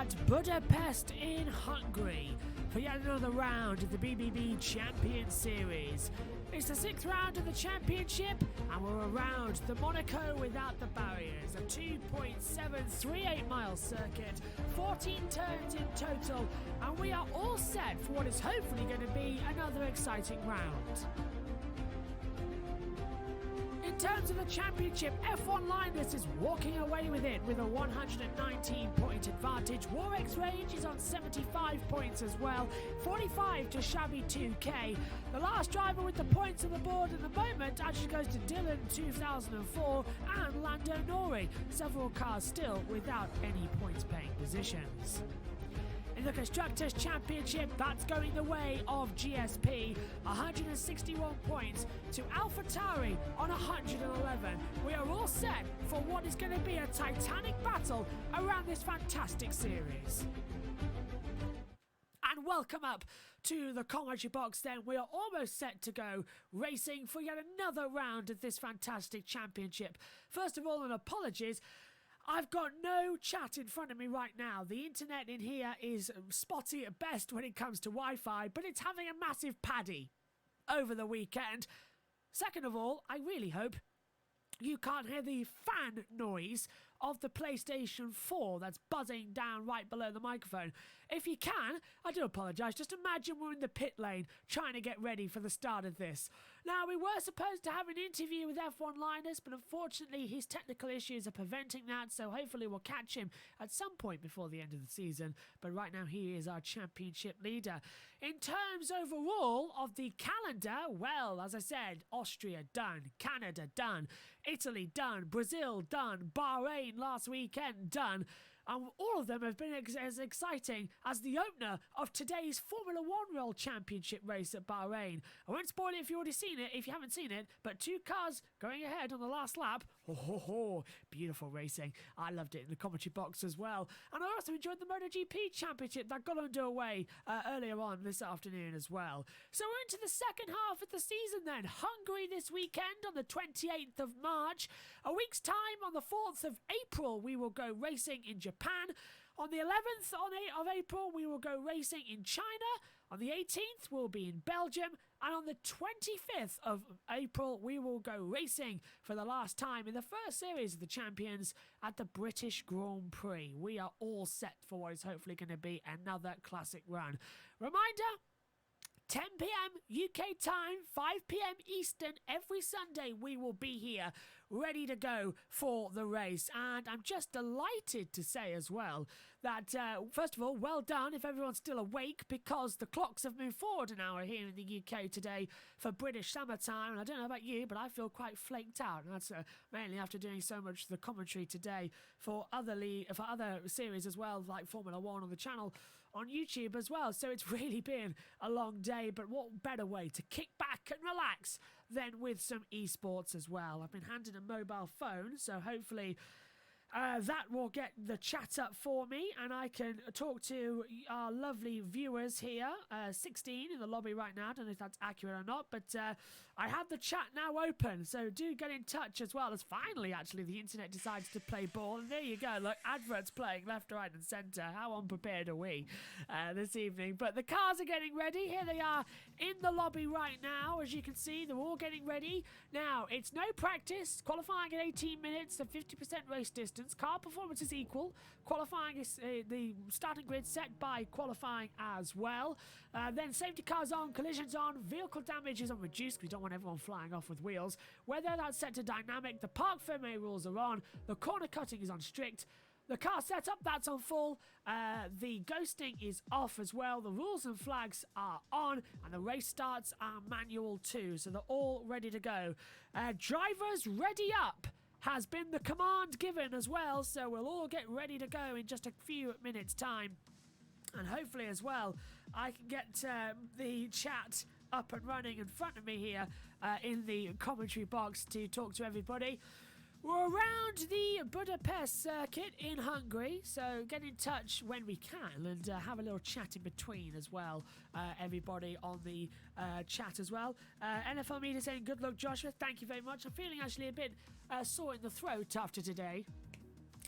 at Budapest in Hungary for yet another round of the BBB Champion Series. It's the 6th round of the championship and we're around the Monaco without the barriers, a 2.738 mile circuit, 14 turns in total, and we are all set for what is hopefully going to be another exciting round. In terms of the championship, F1 Linus is walking away with it with a 119-point advantage. Warwick's range is on 75 points as well, 45 to Shabby 2K. The last driver with the points on the board at the moment actually goes to Dylan 2004 and Lando Nori. Several cars still without any points-paying positions. In the Constructors' Championship, that's going the way of GSP, 161 points to AlphaTauri on 111. We are all set for what is going to be a titanic battle around this fantastic series. And welcome up to the commentary box then. We are almost set to go racing for yet another round of this fantastic championship. First of all, an apologies. I've got no chat in front of me right now. The internet in here is spotty at best when it comes to Wi-Fi, but it's having a massive paddy over the weekend. Second of all, I really hope you can't hear the fan noise of the PlayStation 4 that's buzzing down right below the microphone. If you can, I do apologise. Just imagine we're in the pit lane trying to get ready for the start of this. Now, we were supposed to have an interview with F1 Linus, but unfortunately his technical issues are preventing that, so hopefully we'll catch him at some point before the end of the season. But right now he is our championship leader. In terms overall of the calendar, well, as I said, Austria done, Canada done, Italy done, Brazil done, Bahrain last weekend done, and all of them have been as exciting as the opener of today's Formula 1 World Championship race at Bahrain. I won't spoil it if you've already seen it, if you haven't seen it, but two cars going ahead on the last lap. Beautiful racing. I loved it in the commentary box as well. And I also enjoyed the MotoGP Championship that got underway earlier on this afternoon as well. So we're into the second half of the season then. Hungary this weekend on the 28th of March. A week's time on the 4th of April we will go racing in Japan. On the 11th of April, we will go racing in China. On the 18th, we'll be in Belgium. And on the 25th of April, we will go racing for the last time in the first series of the Champions at the British Grand Prix. We are all set for what is hopefully going to be another classic run. Reminder, 10 p.m. UK time, 5 p.m. Eastern, every Sunday we will be here ready to go for the race. And I'm just delighted to say as well that, first of all, well done if everyone's still awake, because the clocks have moved forward an hour here in the UK today for British summertime. And I don't know about you, but I feel quite flaked out. And that's mainly after doing so much of the commentary today for other series as well, like Formula 1 on the channel on YouTube as well. So it's really been a long day, but what better way to kick back and relax than with some esports as well. I've been handed a mobile phone, so hopefully that will get the chat up for me and I can talk to our lovely viewers here. 16 in the lobby right now. I don't know if that's accurate or not, but I have the chat now open, so do get in touch as well, as finally actually the internet decides to play ball. And there you go, look, adverts playing left, right and centre. How unprepared are we this evening? But the cars are getting ready. Here they are in the lobby right now. As you can see, they're all getting ready. Now, it's no practice. Qualifying at 18 minutes and 50% race distance. Car performance is equal. Qualifying is the starting grid set by qualifying as well. Then safety cars on, collisions on, vehicle damage is on reduced. We don't want everyone flying off with wheels. Whether that's set to dynamic, the parc fermé rules are on. The corner cutting is on strict. The car setup, that's on full. The ghosting is off as well. The rules and flags are on. And the race starts are manual too. So they're all ready to go. Drivers ready up has been the command given as well, so we'll all get ready to go in just a few minutes time. And hopefully as well I can get the chat up and running in front of me here in the commentary box to talk to everybody. We're around the Budapest circuit in Hungary, so get in touch when we can and have a little chat in between as well. Everybody on the chat as well. NFL Media saying good luck, Joshua. Thank you very much. I'm feeling actually a bit sore in the throat after today.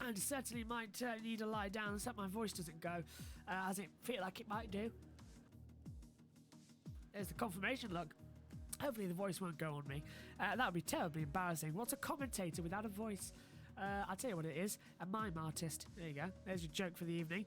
And certainly might need to lie down so my voice doesn't go, as it feel like it might do. There's the confirmation look. Hopefully the voice won't go on me. That would be terribly embarrassing. What's a commentator without a voice? I'll tell you what it is. A mime artist. There you go. There's your joke for the evening.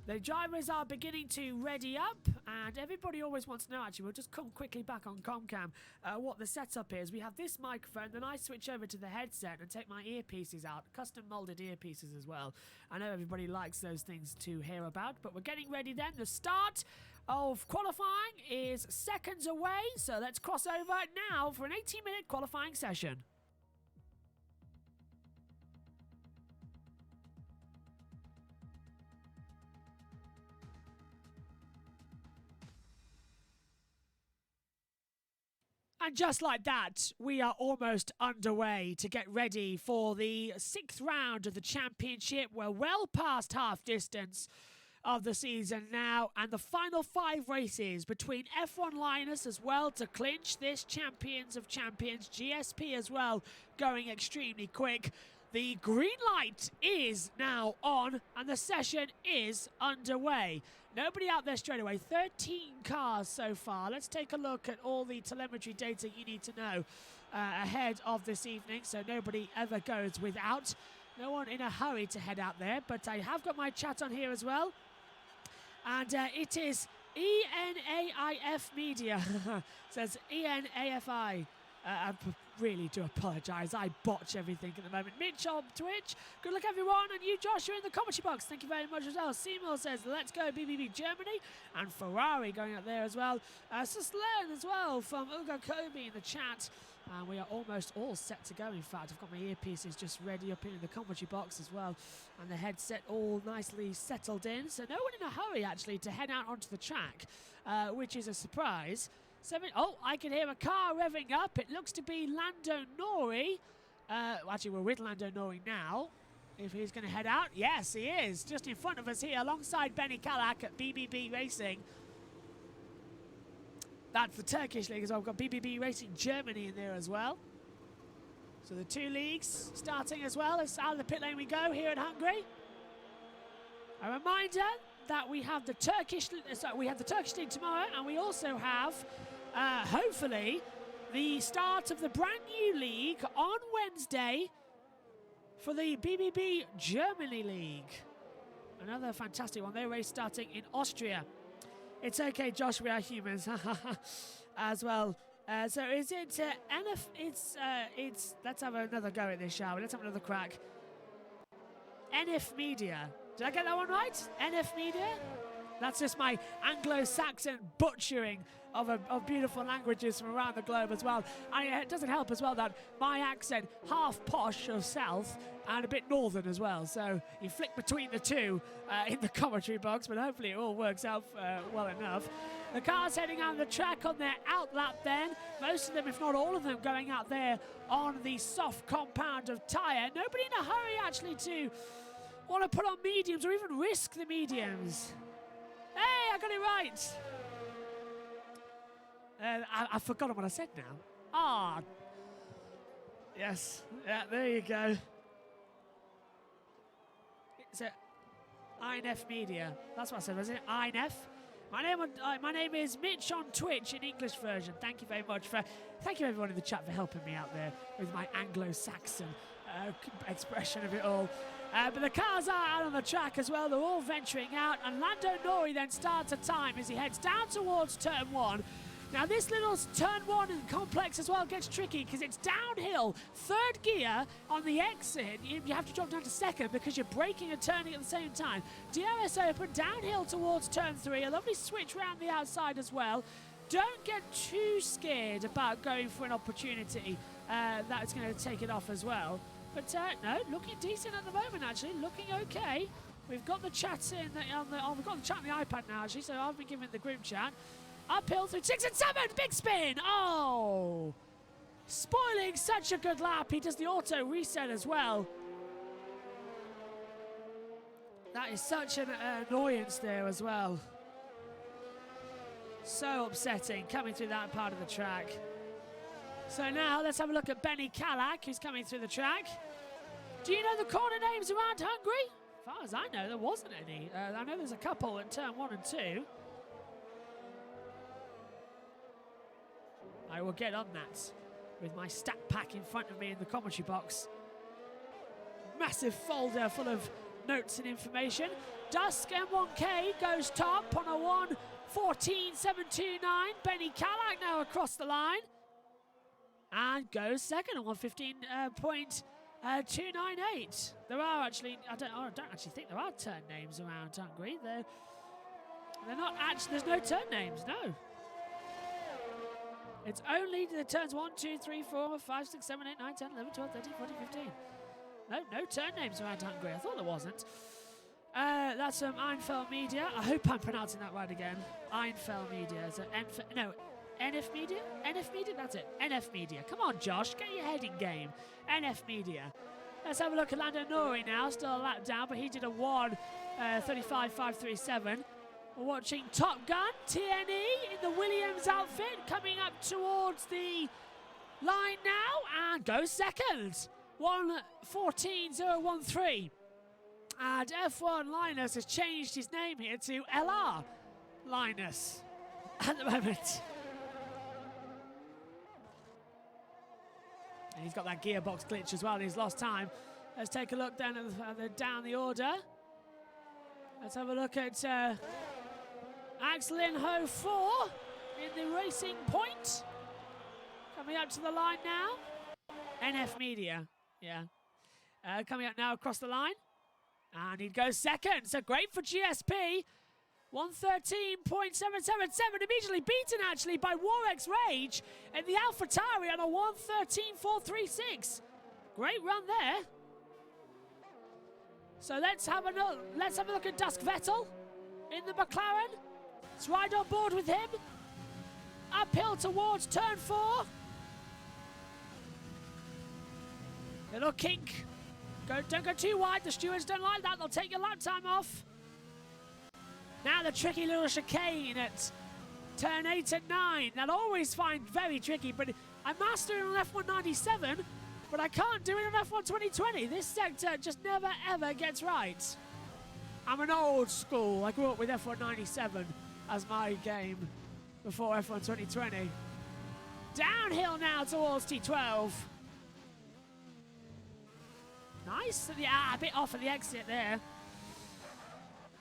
The drivers are beginning to ready up, and everybody always wants to know, actually, we'll just come quickly back on Comcam, what the setup is. We have this microphone, then I switch over to the headset and take my earpieces out, custom molded earpieces as well. I know everybody likes those things to hear about, but we're getting ready then. The start of qualifying is seconds away, so let's cross over now for an 18-minute qualifying session. And just like that, we are almost underway to get ready for the 6th round of the championship. We're well past half distance of the season now, and the final 5 races between F1 Linus as well to clinch this Champions of Champions, GSP as well going extremely quick. The green light is now on and the session is underway. Nobody out there straight away. 13 cars so far. Let's take a look at all the telemetry data you need to know ahead of this evening, so nobody ever goes without. No one in a hurry to head out there, but I have got my chat on here as well. And it is ENAIF Media. Says ENAFI. I really do apologise. I botch everything at the moment. Mitch on Twitch. Good luck, everyone. And you, Josh, are in the commentary box. Thank you very much as well. Seymour says, let's go BBB Germany. And Ferrari going up there as well. Suslen as well from Ugo Kobe in the chat. And we are almost all set to go, in fact. I've got my earpieces just ready up in the commentary box as well. And the headset all nicely settled in. So no one in a hurry, actually, to head out onto the track, which is a surprise. Oh, I can hear a car revving up. It looks to be Lando Norrie. Actually, we're with Lando Norrie now. If he's going to head out. Yes, he is. Just in front of us here, alongside Benny Kalak at BBB Racing. That's the Turkish league as well. We've got BBB Racing Germany in there as well. So the 2 leagues starting as well. It's out of the pit lane we go here at Hungary. A reminder that we have the Turkish league tomorrow, and we also have hopefully the start of the brand new league on Wednesday for the BBB Germany League. Another fantastic one. Their race starting in Austria. It's okay, Josh, we are humans as well. So is it NF? It's let's have another go at this, shall we? Let's have another crack. NF Media. Did I get that one right? NF Media? That's just my Anglo-Saxon butchering of beautiful languages from around the globe as well. And it doesn't help as well that my accent, half posh of south and a bit northern as well. So you flick between the two in the commentary box, but hopefully it all works out well enough. The cars heading out the track on their out lap then. Most of them, if not all of them, going out there on the soft compound of tyre. Nobody in a hurry actually to want to put on mediums or even risk the mediums. Hey, I got it right. I've forgotten what I said now. Ah. Yes. Yeah, there you go. It's INF Media. That's what I said, was it? INF? My name is Mitch on Twitch in English version. Thank you very much thank you everyone in the chat for helping me out there with my Anglo-Saxon expression of it all. But the cars are out on the track as well. They're all venturing out. And Lando Norrie then starts a time as he heads down towards turn 1. Now this little turn 1 and complex as well gets tricky because it's downhill. 3rd gear on the exit. You have to drop down to 2nd because you're braking and turning at the same time. DRS open, downhill towards turn 3. A lovely switch round the outside as well. Don't get too scared about going for an opportunity that's going to take it off as well. But no, looking decent at the moment actually, looking okay. We've got the chat we've got the chat on the iPad now actually, so I've been given the group chat. Uphill through 6 and 7, big spin! Oh! Spoiling such a good lap. He does the auto reset as well. That is such an annoyance there as well. So upsetting coming through that part of the track. So now let's have a look at Benny Kalak, who's coming through the track. Do you know the corner names around Hungary? As far as I know, there wasn't any. I know there's a couple in turn 1 and 2. I will get on that with my stat pack in front of me in the commentary box. Massive folder full of notes and information. Dusk M1K goes top on a 1:14.729. Benny Callagh now across the line. And goes second on 1:15.298. There are actually, I don't actually think there are turn names around Hungary. They're not actually, there's no turn names, no. It's only the turns 1, 2, 3, 4, 5, 6, 7, 8, 9, 10, 11, 12, 13, 14, 15. No turn names around Hungary. I thought there wasn't. That's from Einfeld Media. I hope I'm pronouncing that right again. Einfeld Media. Is it NF Media? NF Media? That's it. NF Media. Come on, Josh. Get your head in game. NF Media. Let's have a look at Lando Norrie now. Still a lap down, but he did a 1:35.537. We're watching Top Gun, TNE, in the Williams outfit, coming up towards the line now, and goes second. 1:14.013. And F1 Linus has changed his name here to LR Linus at the moment. And he's got that gearbox glitch as well, and he's lost time. Let's take a look down at down the order. Let's have a look at Axel Ho 4 in the racing point. Coming up to the line now. NF Media, yeah. Coming up now across the line. And he goes second, so great for GSP. 1:13.777, immediately beaten actually by Warx Rage in the AlphaTauri on a 1:13.436. Great run there. So let's have a look at Dusk Vettel in the McLaren. Let's ride on board with him. Uphill towards turn 4. Little kink. Don't go too wide. The stewards don't like that. They'll take your lap time off. Now the tricky little chicane at turn 8 and 9. That I always find very tricky, but I master it on F197, but I can't do it on F1 2020. This sector just never ever gets right. I'm an old school. I grew up with F197 as my game before F1 2020. Downhill now towards T12. Nice. Yeah, a bit off at the exit there.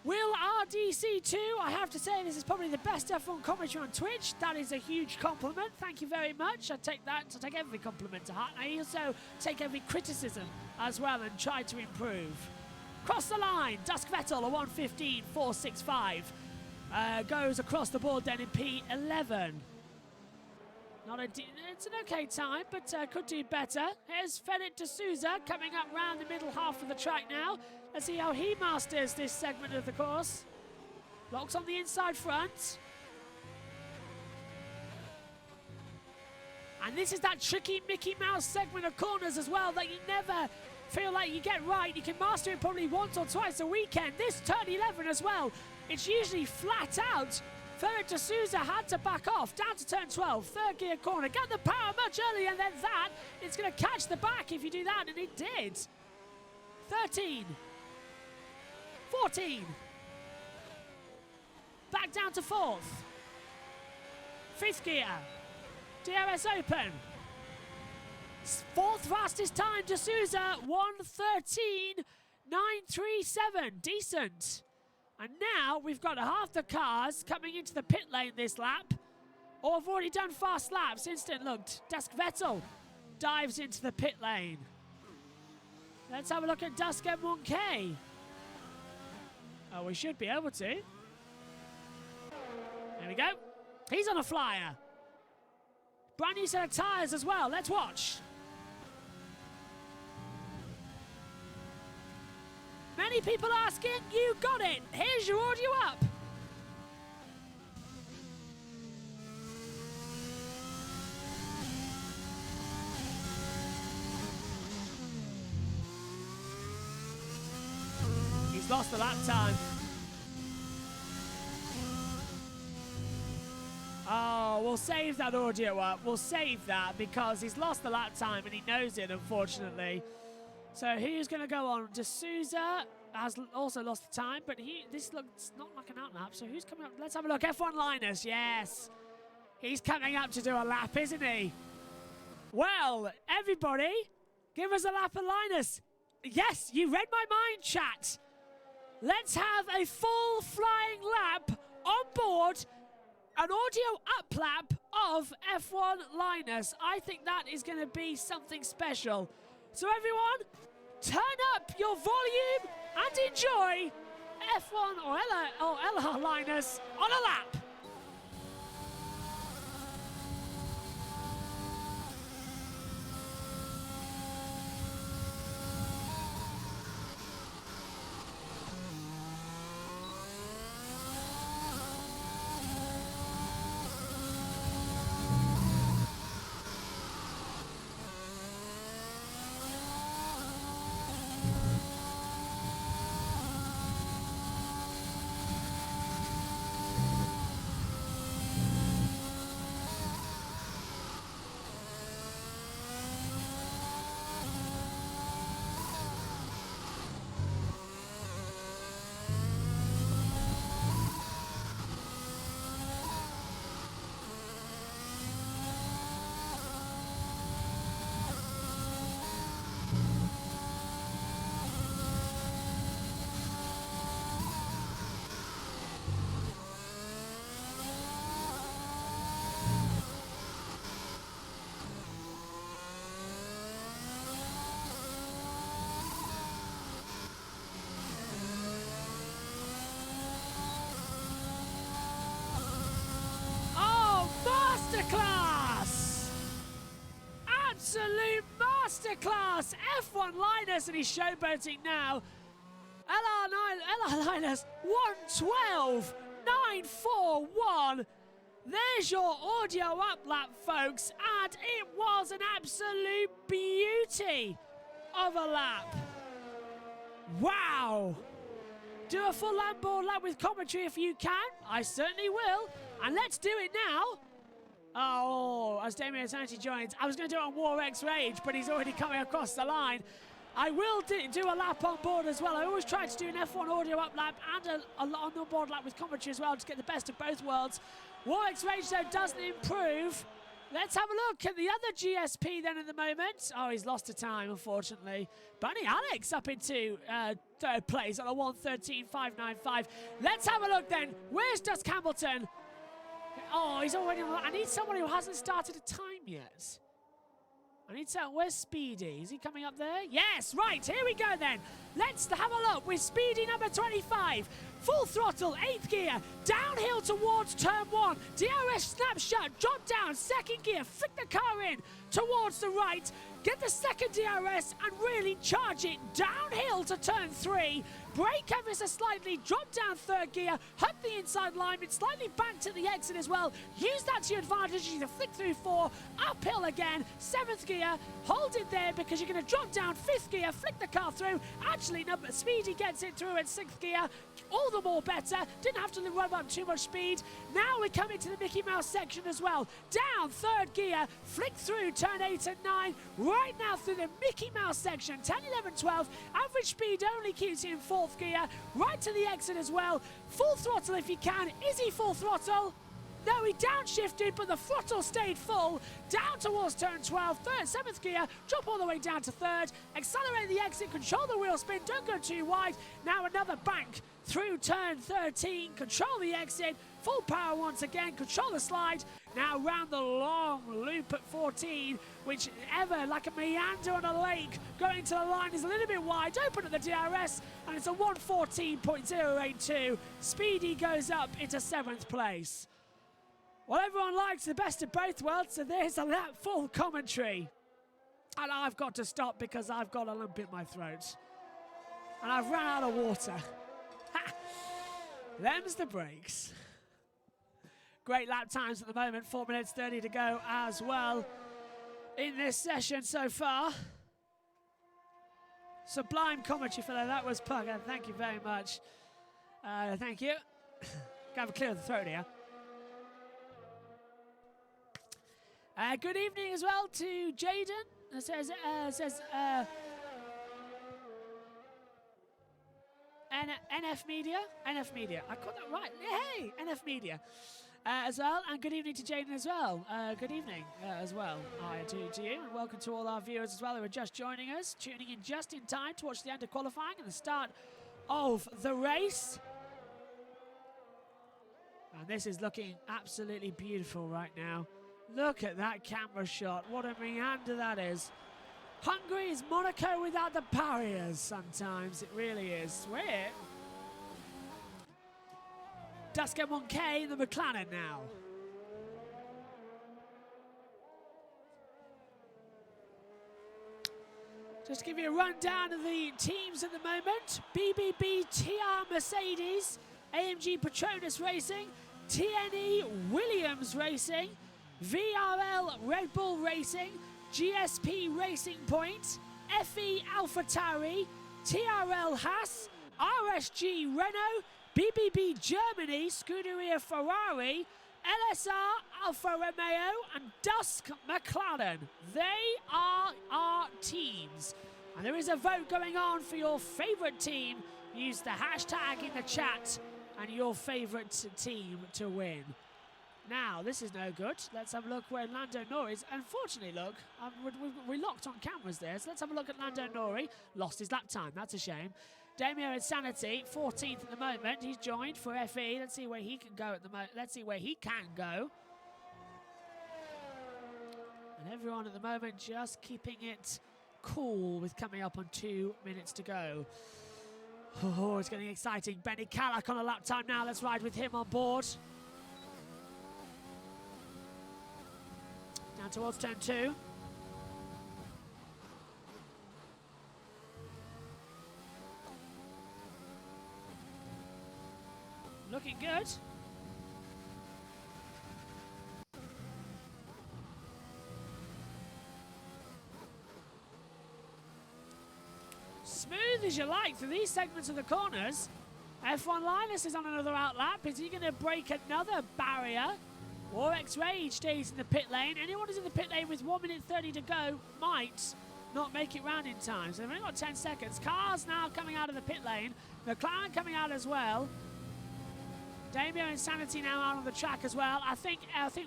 Will RDC2, I have to say this is probably the best F1 commentary on Twitch. That is a huge compliment. Thank you very much. I take that. I take every compliment to heart. I also take every criticism as well and try to improve. Cross the line. Dusk Vettel, a 1:15.465. Goes across the board then in P11. It's an okay time, but could do better. Here's Fedit D'Souza coming up round the middle half of the track now. Let's see how he masters this segment of the course. Locks on the inside front. And this is that tricky Mickey Mouse segment of corners as well that you never feel like you get right. You can master it probably once or twice a weekend. This turn 11 as well. It's usually flat out. Fedit D'Souza had to back off, down to turn 12, third gear corner, got the power much earlier than that. It's going to catch the back if you do that, and it did. 13, 14, back down to fourth, fifth gear, DRS open. Fourth fastest time, D'Souza, 1:13.937, decent. And now we've got half the cars coming into the pit lane this lap, or have already done fast laps. Instant looked. Dusk Vettel dives into the pit lane. Let's have a look at Dusk M1K. Oh, we should be able to. There we go. He's on a flyer. Brand new set of tyres as well. Let's watch. Many people asking, you got it. Here's your audio up. He's lost the lap time. Oh, we'll save that audio up. We'll save that because he's lost the lap time and he knows it, unfortunately. So who's going to go on? D'Souza has also lost the time, but this looks not like an outlap. So who's coming up? Let's have a look. F1 Linus, yes. He's coming up to do a lap, isn't he? Well, everybody, give us a lap of Linus. Yes, you read my mind, chat. Let's have a full flying lap on board, an audio up lap of F1 Linus. I think that is going to be something special. So everyone, turn up your volume and enjoy F1 or LR Linus on a lap. Masterclass! Absolute masterclass! F1 Linus, and he's showboating now. LR Linus, 112.941. There's your audio up lap, folks, and it was an absolute beauty of a lap. Wow! Do a full Lamborghini lap with commentary if you can. I certainly will. And let's do it now. Oh, as Damien Santi joins. I was going to do it on War X Rage, but he's already coming across the line. I will do a lap on board as well. I always try to do an F1 audio up lap and an on-board lap with commentary as well to get the best of both worlds. War X Rage, though, doesn't improve. Let's have a look at the other GSP then at the moment. Oh, he's lost to time, unfortunately. Bunny Alex up into third place on a 1:13.595. Let's have a look then. Where's Dust Campbellton? Oh, he's already on. I need someone who hasn't started a time yet. I need someone. Where's Speedy? Is he coming up there? Yes, right. Here we go then. Let's have a look with Speedy number 25. Full throttle, 8th gear, downhill towards turn 1. DRS snap shut, drop down, 2nd gear, flick the car in towards the right. Get the 2nd DRS and really charge it downhill to turn 3. Brake ever so slightly, drop down 3rd gear, hug the inside line, but slightly back to the exit as well. Use that to your advantage to flick through 4, uphill again, 7th gear, hold it there because you're going to drop down 5th gear, flick the car through. Actually, no, Speedy gets it through at 6th gear, all the more better. Didn't have to run up too much speed. Now we come into the Mickey Mouse section as well. Down 3rd gear, flick through turn 8 and 9, right now through the Mickey Mouse section, 10, 11, 12. Average speed only keeps you in 4th gear, right to the exit as well. Full throttle if you can. Is he full throttle? No, he downshifted, but the throttle stayed full. Down towards turn 12, 7th gear, drop all the way down to 3rd. Accelerate the exit, control the wheel spin, don't go too wide. Now another bank through turn 13, control the exit, full power once again, control the slide. Now round the long loop at 14, which ever like a meander on a lake, going to the line is a little bit wide, open at the DRS, and it's a 1:14.082. Speedy goes up into 7th place. Well, everyone likes the best of both worlds, so there's a lap full commentary. And I've got to stop because I've got a lump in my throat. And I've run out of water. Them's the brakes. Great lap times at the moment, 4 minutes 30 to go as well in this session so far. Sublime commentary for that was Pugger. Thank you very much. Thank you. Got to clear the throat here. Good evening as well to Jaden. Says NF Media. NF Media. I got that right. Hey, NF Media. As well, and good evening to Jaden as well. Good evening as well to you, and welcome to all our viewers as well who are just joining us, tuning in just in time to watch the end of qualifying and the start of the race. And this is looking absolutely beautiful right now. Look at that camera shot. What a meander that is. Hungary is Monaco without the barriers sometimes. It really is. We're Dusker 1K in the McLaren now. Just to give you a rundown of the teams at the moment. BBB TR Mercedes, AMG Petronas Racing, TNE Williams Racing, VRL Red Bull Racing, GSP Racing Point, FE AlphaTauri, TRL Haas, RSG Renault, BBB Germany, Scuderia Ferrari, LSR Alfa Romeo and Dusk McLaren. They are our teams. And there is a vote going on for your favourite team. Use the hashtag in the chat and your favourite team to win. Now, this is no good. Let's have a look where Lando Norris, unfortunately, look, we locked on cameras there, so let's have a look at Lando Norris. Lost his lap time, that's a shame. Damio Insanity, 14th at the moment. He's joined for FE. Let's see where he can go at the moment. Let's see where he can go. And everyone at the moment just keeping it cool with coming up on 2 minutes to go. Oh, it's getting exciting. Benny Callach on a lap time now. Let's ride with him on board. Down towards turn 2. Looking good. Smooth as you like through these segments of the corners. F1 Linus is on another outlap. Is he going to break another barrier? Warx Rage stays in the pit lane. Anyone who's in the pit lane with 1 minute 30 to go might not make it round in time. So they've only got 10 seconds. Cars now coming out of the pit lane. McLaren coming out as well. Damio Insanity now out on the track as well. I think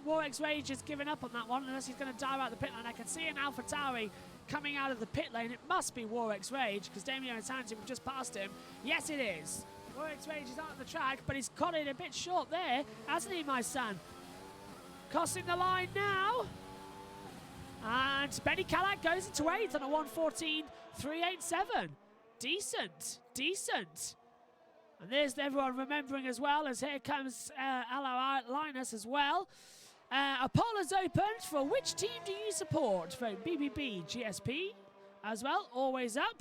Warx Rage has given up on that one unless he's going to dive out the pit lane. I can see an AlphaTauri coming out of the pit lane. It must be Warx Rage because Damio Insanity was just past him. Yes, it is. Warx Rage is out on the track, but he's got it a bit short there, hasn't he, my son? Crossing the line now. And Benny Callach goes into 8th on a 1:14.387. Decent, decent. And there's everyone remembering as well, as here comes Linus as well. A poll is opened for which team do you support? For BBB, GSP as well, always up.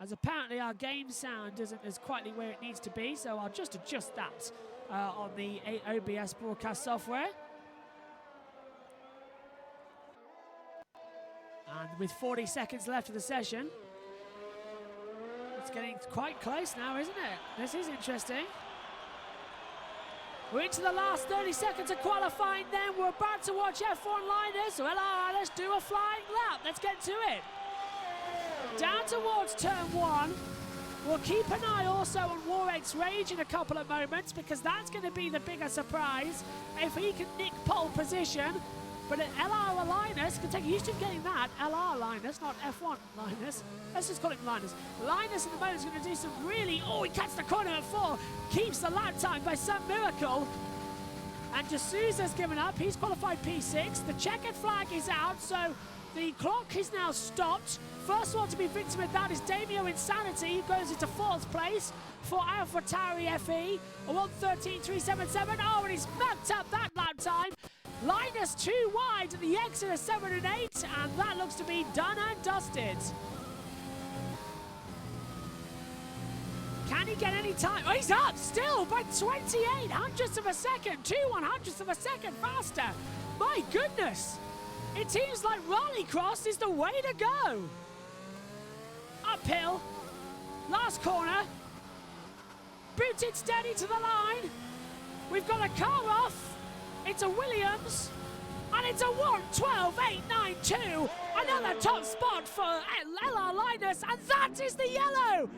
As apparently our game sound isn't quite where it needs to be, so I'll just adjust that on the OBS broadcast software. And with 40 seconds left of the session, it's getting quite close now, isn't it? This is interesting. We're into the last 30 seconds of qualifying then. We're about to watch F1 Linus. Well, let's do a flying lap. Let's get to it. Down towards turn 1. We'll keep an eye also on Warx Rage in a couple of moments because that's going to be the bigger surprise if he can nick pole position. But an LR Linus can take, used to getting that, LR Linus, not F1 Linus. Let's just call him Linus. Linus in the moment is going to do some really, he cuts the corner at 4, keeps the lap time by some miracle. And D'Souza's given up, he's qualified P6. The checkered flag is out, so the clock is now stopped. First one to be victim of that is Damio Insanity, who goes into 4th place for AlphaTauri FE, a 1:13.377. Oh, and he's backed up that lap time. Linus too wide at the exit of 7 and 8, and that looks to be done and dusted. Can he get any time? Oh, he's up still by 28 hundredths of a second, 2 100ths of a second faster. My goodness, it seems like Rallycross is the way to go. Uphill, last corner, booted steady to the line. We've got a car off. It's a Williams. And it's a 1:12.892. Another top spot for LR Linus, and that is the yellow.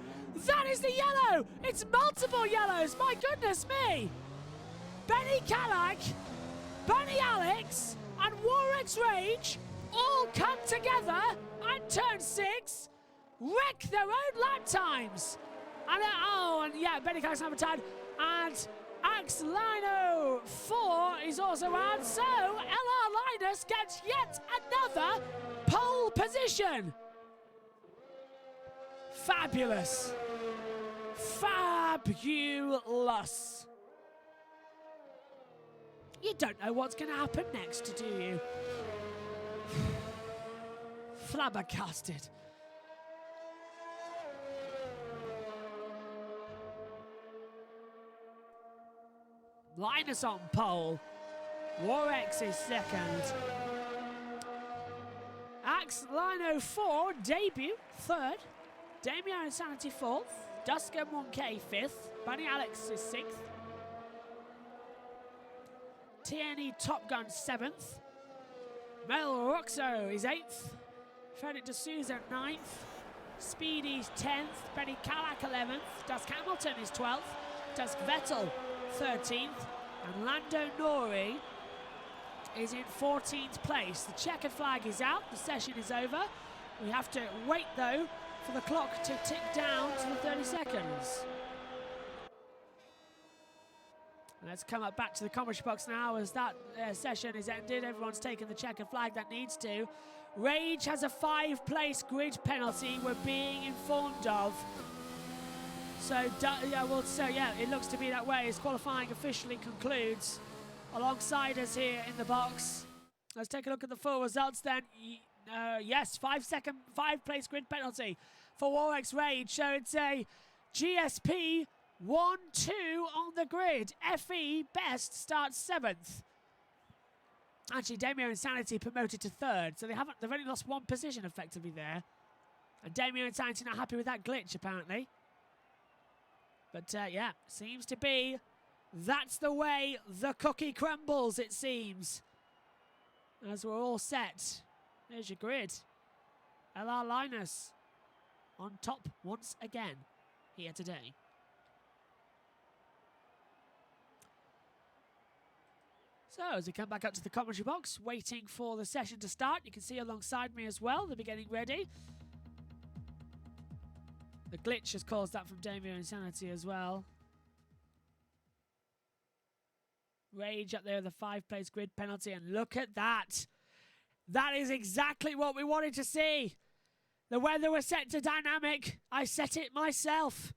That is the yellow. It's multiple yellows. My goodness me. Benny Calac, Bunny Alex, and Warwick's Rage all come together and turn 6, wreck their own lap times. And Benny Calac's number 10, and Axe Lino 4 is also out, so LR Linus gets yet another pole position. Fabulous. Fabulous. You don't know what's going to happen next, do you? Flabbergasted. Linus on pole. Warx is second. Axe Lino 4, debut, third. Damien Insanity 4th. Dusker 1K 5th. Bunny Alex is 6th. TNE Top Gun 7th. Mel Roxo is 8th. Frederick D'Souza 9th. Speedy's 10th. Benny Calac 11th. Dusk Hamilton is 12th. Dusk Vettel 13th. And Lando Nori is in 14th place. The checkered flag is out. The session is over. We have to wait, though, for the clock to tick down to the 30 seconds. Let's come up back to the commentary box now as that session is ended. Everyone's taken the checkered flag that needs to. Rage has a 5-place grid penalty we're being informed of. So, it looks to be that way as qualifying officially concludes. Alongside us here in the box. Let's take a look at the full results then. Yes, 5-place grid penalty for Warwick's Rage. So it's a GSP 1-2 on the grid. FE Best starts 7th. Actually, Damien Insanity promoted to 3rd, so they've only lost 1 position effectively there. And Damien Insanity not happy with that glitch apparently. But seems to be that's the way the cookie crumbles, it seems. As we're all set, there's your grid. LR Linus on top once again here today. So as we come back up to the commentary box, waiting for the session to start, you can see alongside me as well, they'll be getting ready. The glitch has caused that from Damien Insanity as well. Rage up there, the 5-place grid penalty, and look at that. That is exactly what we wanted to see. The weather was set to dynamic. I set it myself.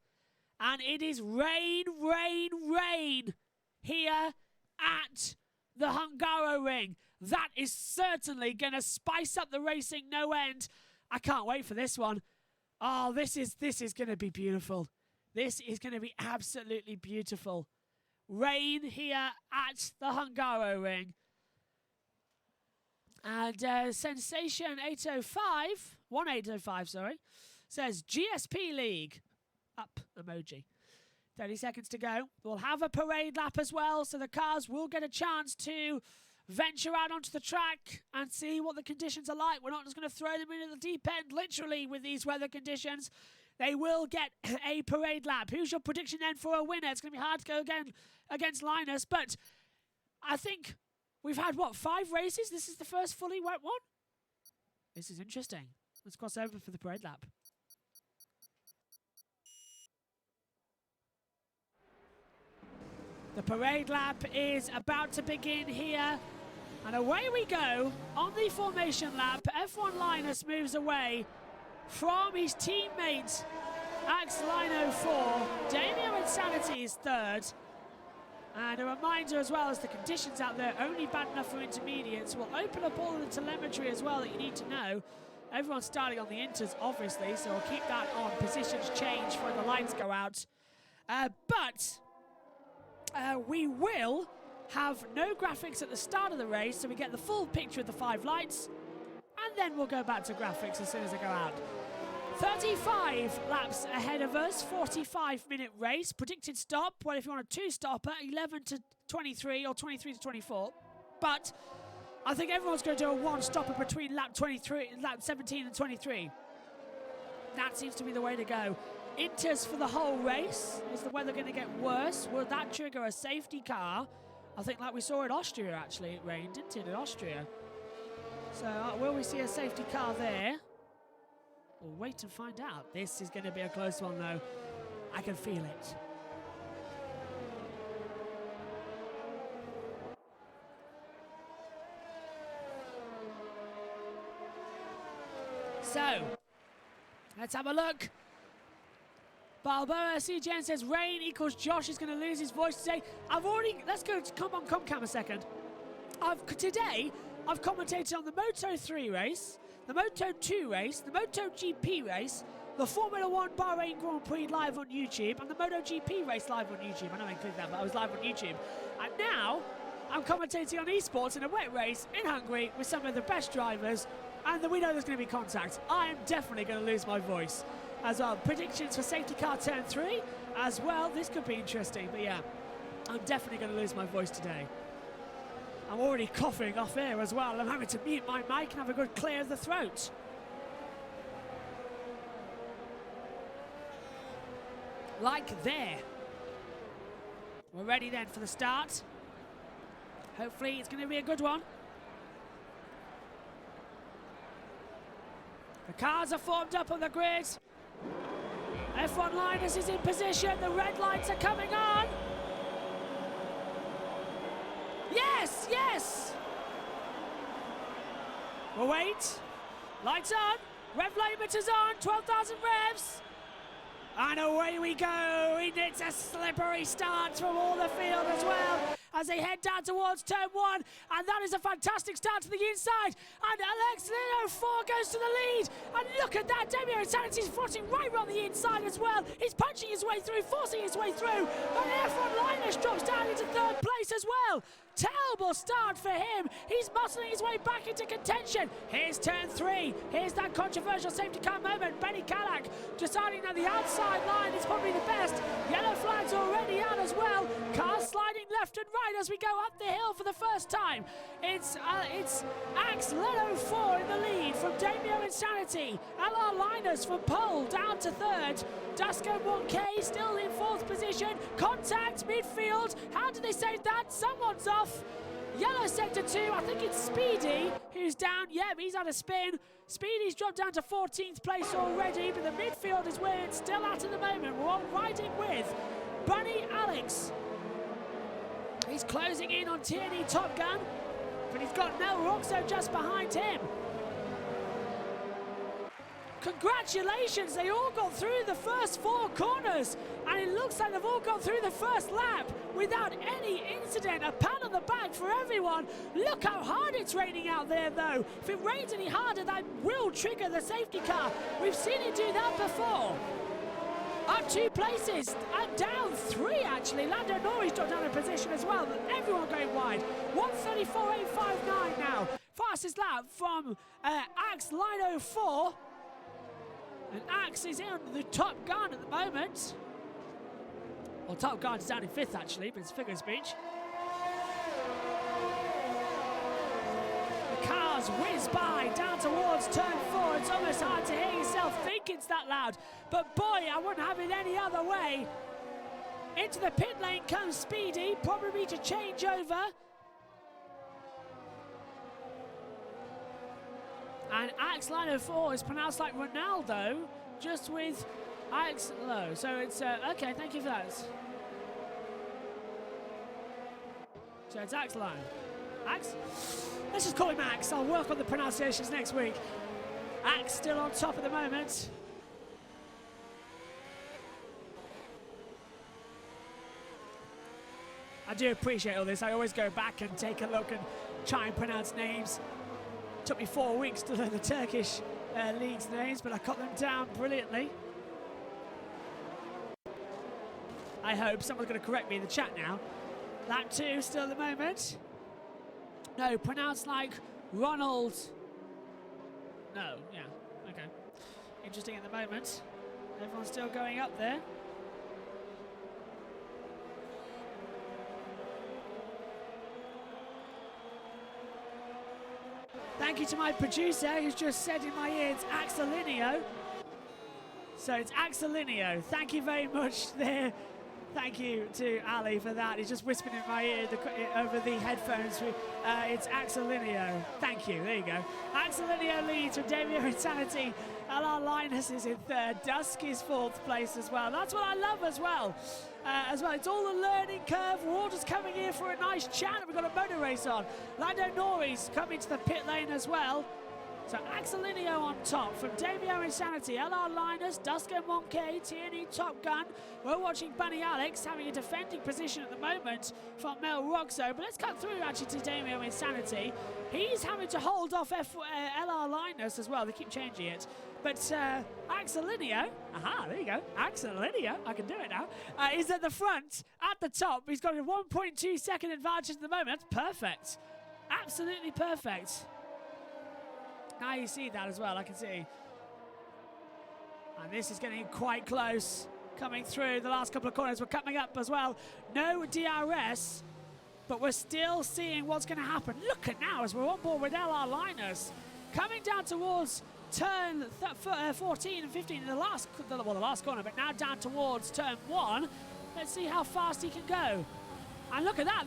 And it is rain, rain, rain here at the Hungaroring. That is certainly going to spice up the racing no end. I can't wait for this one. Oh, this is going to be beautiful. This is going to be absolutely beautiful. Rain here at the Hungaroring. And Sensation 1805, says GSP League. Up emoji. 30 seconds to go. We'll have a parade lap as well, so the cars will get a chance to venture out onto the track and see what the conditions are like. We're not just going to throw them into the deep end, literally, with these weather conditions. They will get a parade lap. Who's your prediction then for a winner? It's going to be hard to go again against Linus, but I think we've had, 5 races? This is the first fully wet one? This is interesting. Let's cross over for the parade lap. The parade lap is about to begin here. And away we go on the formation lap. F1 Linus moves away from his teammate Axe Lino 4. Damien Insanity is 3rd. And a reminder as well, as the conditions out there only bad enough for intermediates. We'll open up all of the telemetry as well that you need to know. Everyone's starting on the inters, obviously, so we'll keep that on. Positions change when the lights go out. But we will have no graphics at the start of the race, so we get the full picture of the 5 lights, and then we'll go back to graphics as soon as they go out. 35 laps ahead of us, 45-minute race. Predicted stop, well, if you want a 2-stopper, 11 to 23 or 23 to 24. But I think everyone's going to do a one-stopper between lap 17 and 23. That seems to be the way to go. Inters for the whole race. Is the weather going to get worse? Will that trigger a safety car? I think like we saw in Austria, actually, it rained, didn't it, in Austria? So will we see a safety car there? We'll wait and find out. This is going to be a close one, though. I can feel it. So, let's have a look. Balboa CGN says rain equals Josh is going to lose his voice today. Let's go to Comcam a second. Today, I've commentated on the Moto 3 race, the Moto 2 race, the Moto GP race, the Formula 1 Bahrain Grand Prix live on YouTube, and the Moto GP race live on YouTube. I know I included that, but I was live on YouTube. And now, I'm commentating on esports in a wet race in Hungary with some of the best drivers, and we know there's going to be contact. I am definitely going to lose my voice as well. Predictions for safety car turn 3 as well. This could be interesting, but yeah, I'm definitely going to lose my voice today. I'm already coughing off air as well. I'm having to mute my mic and have a good clear of the throat. Like there. We're ready then for the start. Hopefully it's going to be a good one. The cars are formed up on the grid. F1 Linus is in position. The red lights are coming on. Yes, yes. We'll wait. Lights on. Rev limiter's on. 12,000 revs. And away we go. It's a slippery start from all the field as well as they head down towards turn 1. And that is a fantastic start to the inside. And Alex Lino 4 goes to the lead. And look at that. Damien Sanity's forcing right on the inside as well. He's punching his way through, forcing his way through. And F1 Linus drops down into 3rd place as well. Terrible start for him. He's muscling his way back into contention. Here's turn 3. Here's that controversial safety car moment. Benny Cadillac deciding that the outside line is probably the best. Yellow flag's already out as well. Cars sliding left and right as we go up the hill for the first time. It's Axe Leno 4 in the lead from Damio Insanity. LR Linus from pole down to 3rd. Dusko 1K still in 4th position. Contact midfield. How did they save that? Someone's off. Yellow sector 2, I think it's Speedy who's down. Yeah, he's had a spin. Speedy's dropped down to 14th place already, but the midfield is where it's still at the moment. We're all riding with Bunny Alex. He's closing in on Tierney Top Gun, but he's got Nel Roxo just behind him. Congratulations, they all got through the first 4 corners, and it looks like they've all got through the first lap without any incident. A pat on the back for everyone. Look how hard it's raining out there though. If it rains any harder, that will trigger the safety car. We've seen it do that before. Up 2 places, and down 3 actually. Lando Norris dropped down in position as well, but everyone going wide. 1:34.859 now. Fastest lap from Axe Lino 4. And Axe is in the Top Gun at the moment. Well, Top Gun is down in 5th actually, but it's figure of speech. The cars whiz by down towards turn 4. It's almost hard to hear yourself think it's that loud. But boy, I wouldn't have it any other way. Into the pit lane comes Speedy, probably to change over. And Axe Lino 4 is pronounced like Ronaldo, just with Axe Low. So it's, okay, thank you for that. So it's Axe Lino. Axe? Let's just call him Axe. I'll work on the pronunciations next week. Axe still on top at the moment. I do appreciate all this. I always go back and take a look and try and pronounce names. Took me 4 weeks to learn the Turkish league's names, but I got them down brilliantly. I hope someone's going to correct me in the chat now. Lap 2 still at the moment. No, pronounced like Ronald. No, yeah, okay. Interesting at the moment. Everyone's still going up there. Thank you to my producer who's just said in my ear it's Axelinio. So it's Axelinio. Thank you very much there. Thank you to Ali for that. He's just whispering in my ear over the headphones. It's Axelinio. Thank you. There you go. Axelinio leads with Damio Insanity. LR Linus is in third. Dusk is fourth place as well. That's what I love as well. It's all a learning curve. We're all just coming here for a nice chat. We've got a motor race on. Lando Norris coming to the pit lane as well. So Axelinio on top from Damio Insanity, LR Linus, Dusk M1K, TNE Top Gun. We're watching Bunny Alex having a defending position at the moment from Mel Roxo. But let's cut through actually to Damio Insanity. He's having to hold off LR Linus as well. They keep changing it. But Axelinio, there you go, Axelinio, I can do it now, is at the front, at the top. He's got a 1.2 second advantage at the moment. That's perfect. Absolutely perfect. Now you see that as well, I can see. And this is getting quite close. Coming through the last couple of corners. We're coming up as well. No DRS, but we're still seeing what's going to happen. Look at now as we're on board with LR Linus. Coming down towards turn 14 and 15 in the last corner, but now down towards turn 1. Let's see how fast he can go. And look at that.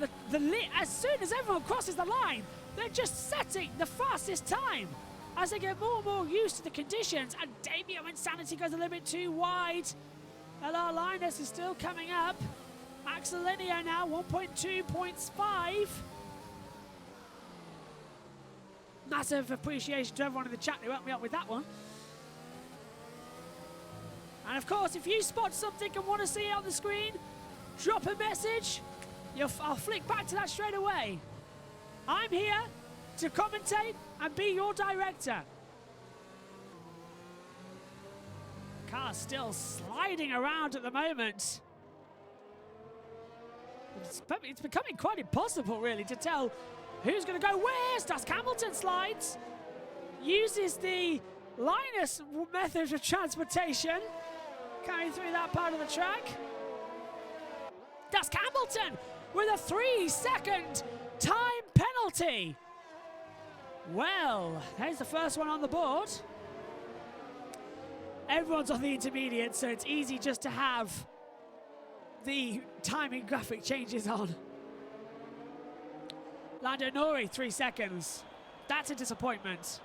As soon as everyone crosses the line, they're just setting the fastest time. As they get more and more used to the conditions, and Damio Insanity goes a little bit too wide. LR Linus is still coming up. Axelinio now, 1.2.5. Massive appreciation to everyone in the chat who helped me up with that one. And of course, if you spot something and want to see it on the screen, drop a message. I'll flick back to that straight away. I'm here to commentate and be your director. Car's still sliding around at the moment. It's becoming quite impossible, really, to tell who's going to go where. Dusk Hamilton slides. Uses the Linus method of transportation. Coming through that part of the track. Dusk Hamilton with a 3-second time penalty. Well, there's the first one on the board. Everyone's on the intermediate, so it's easy just to have the timing graphic changes on. Lando Norris, 3 seconds. That's a disappointment.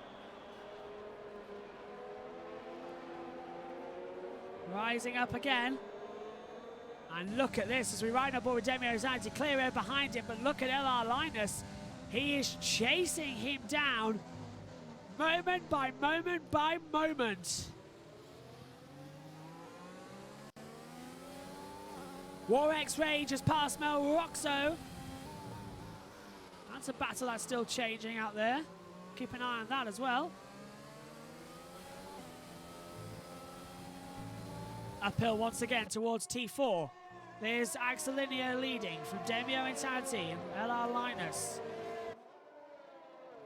Rising up again. And look at this as we ride on board with Damio Insanity. Clear air behind him, but look at LR Linus. He is chasing him down moment by moment by moment. Warx Rage has passed Mel Roxo. That's a battle that's still changing out there. Keep an eye on that as well. Uphill once again towards T4. There's Axelinio leading from Damio Insanity and LR Linus.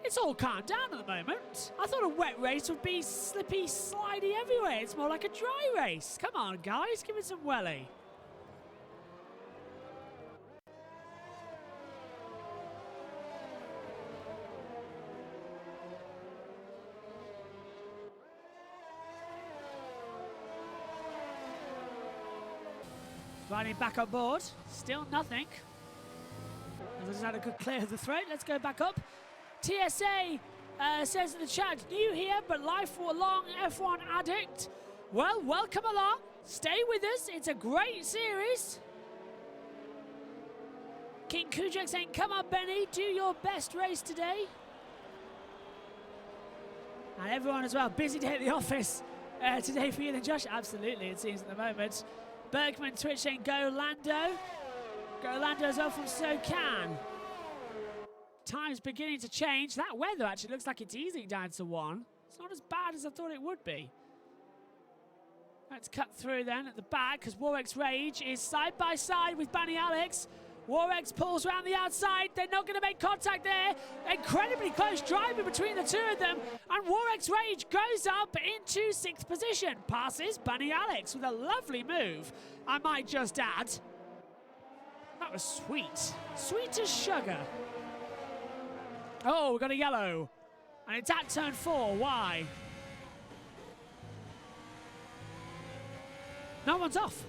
It's all calmed down at the moment. I thought a wet race would be slippy, slidey everywhere. It's more like a dry race. Come on, guys, give it some welly. Riding back on board, still nothing. I just had a good clear of the throat. Let's go back up. TSA says in the chat, new here but lifelong F1 addict. Well, welcome along. Stay with us. It's a great series. King Kujak saying, come on, Benny, do your best race today. And everyone as well, busy day at the office today for you and Josh. Absolutely, it seems at the moment. Bergman Twitch saying, go Lando. Go Lando as well from SoCan. Time's beginning to change. That weather actually looks like it's easing down to 1. It's not as bad as I thought it would be. Let's cut through then at the back because Warx Rage is side by side with Bunny Alex. Warx pulls around the outside. They're not going to make contact there. Incredibly close driving between the two of them. And Warx Rage goes up into 6th position. Passes Bunny Alex with a lovely move, I might just add. That was sweet. Sweet as sugar. Oh, we got a yellow. And it's at turn 4. Why? No one's off.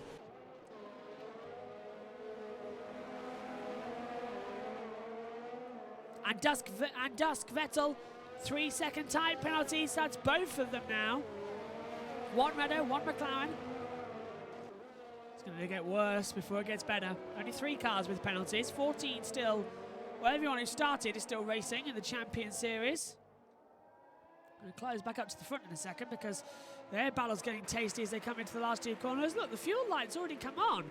And Dusk Vettel, 3-second time penalties. That's both of them now. One Renault, one McLaren. It's going to get worse before it gets better. Only 3 cars with penalties. 14 still. Well, everyone who started is still racing in the Champion Series. Going to close back up to the front in a second because their battle's getting tasty as they come into the last 2 corners. Look, the fuel light's already come on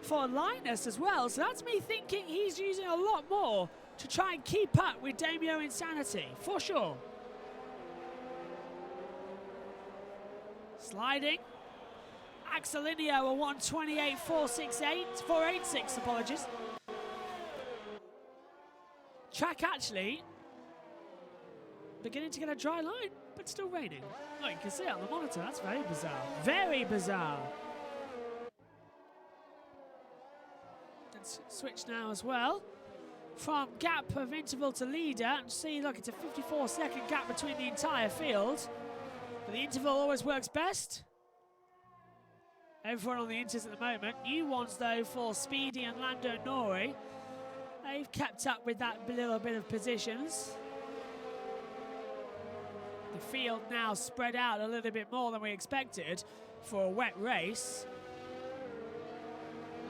for Linus as well. So that's me thinking he's using a lot more to try and keep up with Damio Insanity, for sure. Sliding. Axelinio a 1:28.486, apologies. Track actually beginning to get a dry line, but still raining. Oh, you can see it on the monitor. That's very bizarre. Very bizarre. Let's switch now as well. From gap of interval to leader, and see, look, it's a 54-second gap between the entire field. But the interval always works best. Everyone on the inters at the moment. New ones, though, for Speedy and Lando Norrie. They've kept up with that little bit of positions. The field now spread out a little bit more than we expected for a wet race.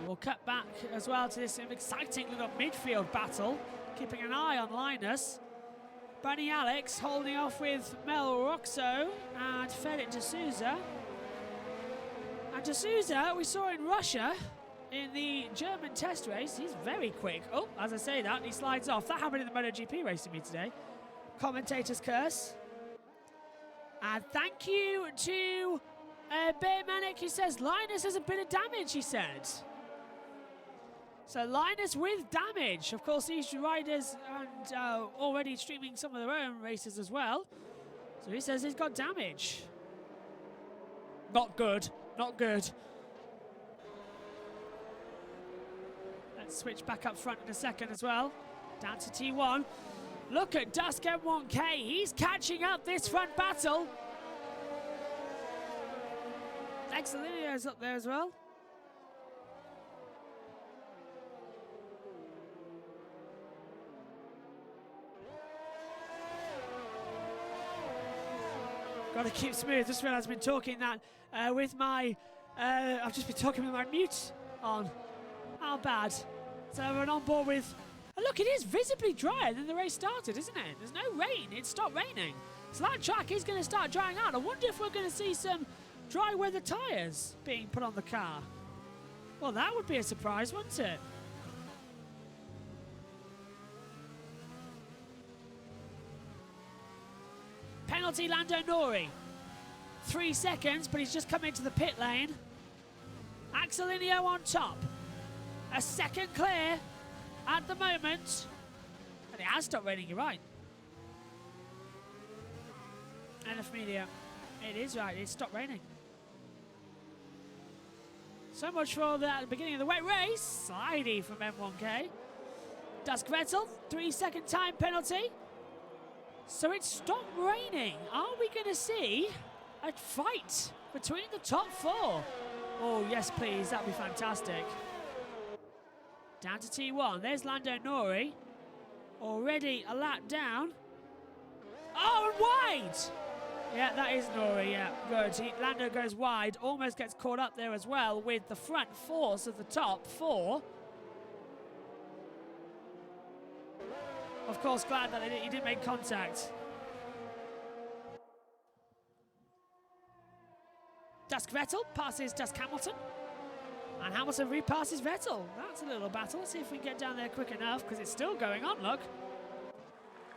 We'll cut back as well to this exciting little midfield battle, keeping an eye on Linus. Bunny Alex holding off with Mel Roxo and Felix de Souza. And de Souza, we saw in Russia in the German test race, he's very quick. Oh, as I say that, he slides off. That happened in the MotoGP race to me today. Commentator's curse. And thank you to Bear Manic, who says Linus has a bit of damage, he said. So Linus with damage. Of course, these riders and already streaming some of their own races as well. So he says he's got damage. Not good. Not good. Let's switch back up front in a second as well. Down to T1. Look at Dusk M1K. He's catching up this front battle. Excelio's up there as well. Got to keep smooth. Just realised I've been talking that with my... I've just been talking with my mute on. How bad. So we're on board with... Oh, look, it is visibly drier than the race started, isn't it? There's no rain. It stopped raining. So that track is going to start drying out. I wonder if we're going to see some dry weather tyres being put on the car. Well, that would be a surprise, wouldn't it? Penalty Lando Norrie. 3 seconds, but he's just come into the pit lane. Axelinio on top. A second clear at the moment. And it has stopped raining, you're right. Enough media. It is right, it's stopped raining. So much for the beginning of the wet race. Slidey from M1K. Dusk Vettel, 3 second time penalty. So it's stopped raining. Are we going to see a fight between the top 4? Oh, yes, please. That'd be fantastic. Down to T1. There's Lando Norrie. Already a lap down. Oh, and wide! Yeah, that is Norrie, yeah. Good. Lando goes wide. Almost gets caught up there as well with the front force of the top 4. Of course, glad that he didn't make contact. Dusk Vettel passes Dusk Hamilton. And Hamilton repasses Vettel. That's a little battle. Let's see if we can get down there quick enough, because it's still going on, look.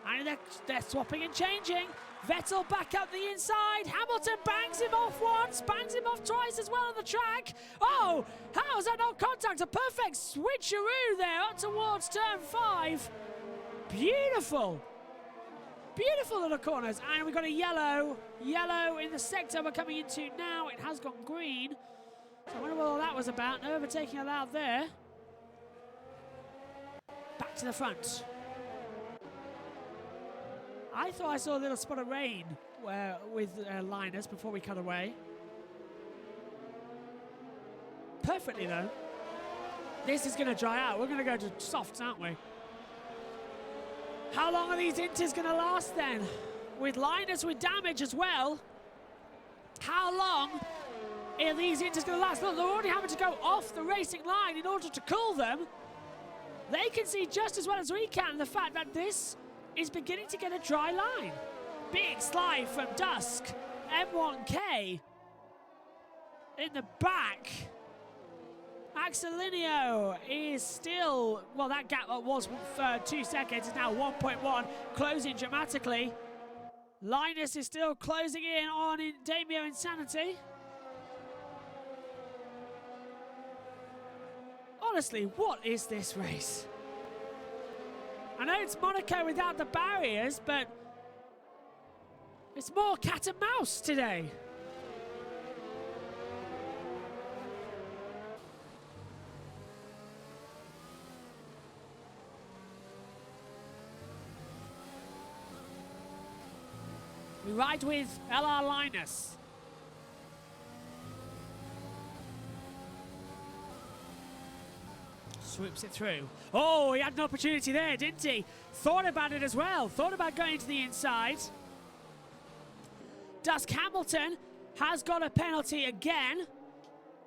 And they're swapping and changing. Vettel back up the inside. Hamilton bangs him off once, bangs him off twice as well on the track. Oh, how is that not contact? A perfect switcheroo there up towards turn 5. Beautiful. Beautiful little corners. And we've got a yellow in the sector we're coming into now. It has gone green. So I wonder what all that was about. No overtaking allowed there. Back to the front. I thought I saw a little spot of rain with Linus before we cut away. Perfectly though. This is going to dry out. We're going to go to softs, aren't we? How long are these inters going to last then? With Linus with damage as well. How long are these inters going to last? Look, they're already having to go off the racing line in order to cool them. They can see just as well as we can the fact that this is beginning to get a dry line. Big slide from Dusk. M1K in the back. Axelinio is still, well, that gap was 2 seconds is now 1.1, closing dramatically. Linus is still closing in on Damio Insanity. Honestly, what is this race? I know it's Monaco without the barriers, but it's more cat and mouse today. We ride with LR Linus. Swoops it through. Oh, he had an opportunity there, didn't he? Thought about it as well. Thought about going to the inside. Dusk Hamilton has got a penalty again.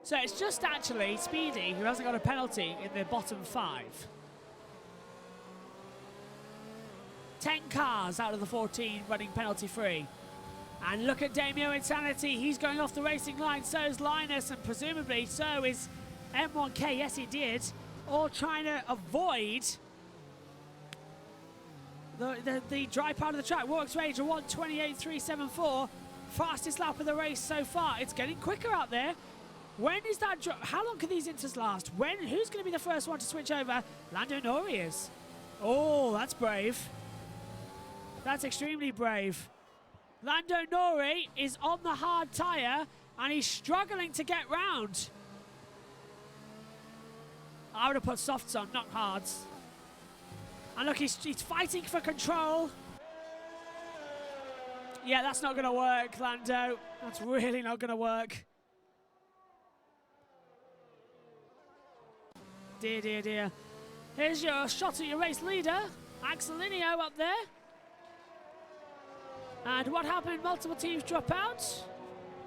So it's just actually Speedy who hasn't got a penalty in the bottom 5. 10 cars out of the 14 running penalty free. And look at Damio Insanity. He's going off the racing line. So is Linus, and presumably so is M1K. Yes, he did. All trying to avoid the dry part of the track. Works Rage a 1:28.374. Fastest lap of the race so far. It's getting quicker out there. When is that? How long can these inters last? Who's going to be the first one to switch over? Lando Norris is. Oh, that's brave. That's extremely brave. Lando Norris is on the hard tyre and he's struggling to get round. I would have put softs on, not hards. And look, he's fighting for control. Yeah, that's not going to work, Lando. That's really not going to work. Dear, dear, dear. Here's your shot at your race leader, Axelinio up there. And what happened? Multiple teams drop out.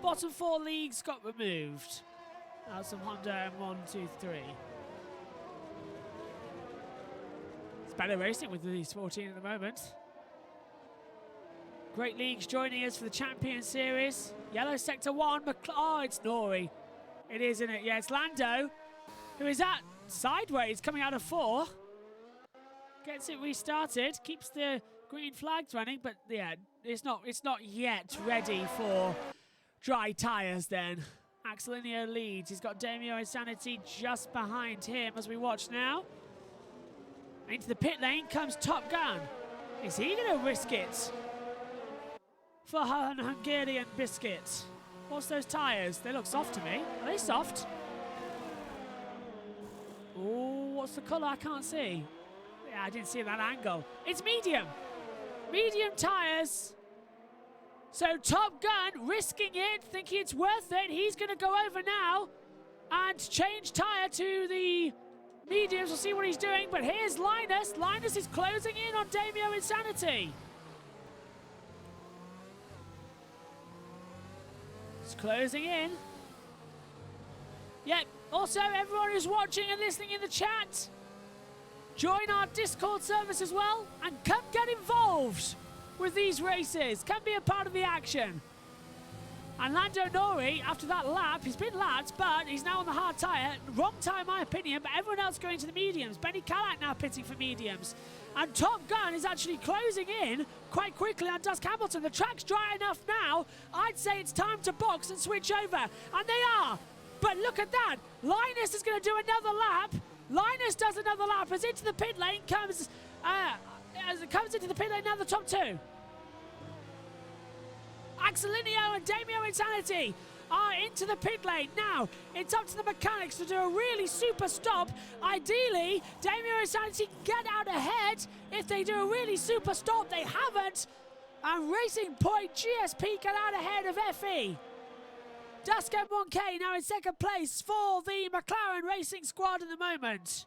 Bottom 4 leagues got removed. That's some Honda M1, 2, 3. It's better racing with these 14 at the moment. Great leagues joining us for the Champion Series. Yellow Sector 1. Oh, it's Nori. It is, isn't it? Yeah, it's Lando, who is at sideways coming out of 4. Gets it restarted. Keeps the green flags running, but yeah, it's not yet ready for dry tyres then. Axelinio leads. He's got Damio Insanity just behind him as we watch now. Into the pit lane comes Top Gun. Is he going to risk it for an Hungarian biscuit? What's those tyres? They look soft to me. Are they soft? Oh, what's the colour? I can't see. Yeah, I didn't see that angle. It's medium. Medium tyres. So Top Gun risking it, thinking it's worth it. He's going to go over now and change tyre to the mediums. We'll see what he's doing. But here's Linus. Linus is closing in on Damio Insanity. It's closing in. Yep. Also, everyone who's watching and listening in the chat, join our Discord service as well and come get involved with these races. Come be a part of the action. And Lando Nori, after that lap, he's been lapped, but he's now on the hard tyre. Wrong tyre, in my opinion, but everyone else going to the mediums. Benny Callaghan now pitting for mediums. And Top Gun is actually closing in quite quickly on Dusk Hamilton. The track's dry enough now. I'd say it's time to box and switch over. And they are. But look at that. Linus is going to do another lap. Linus does another lap as into the pit lane comes into the pit lane now, the top 2. Axelinio and Damio Insanity are into the pit lane. Now, it's up to the mechanics to do a really super stop. Ideally, Damio Insanity can get out ahead if they do a really super stop. They haven't. And Racing Point GSP get out ahead of FE. Dusk M1K now in second place for the McLaren Racing Squad at the moment.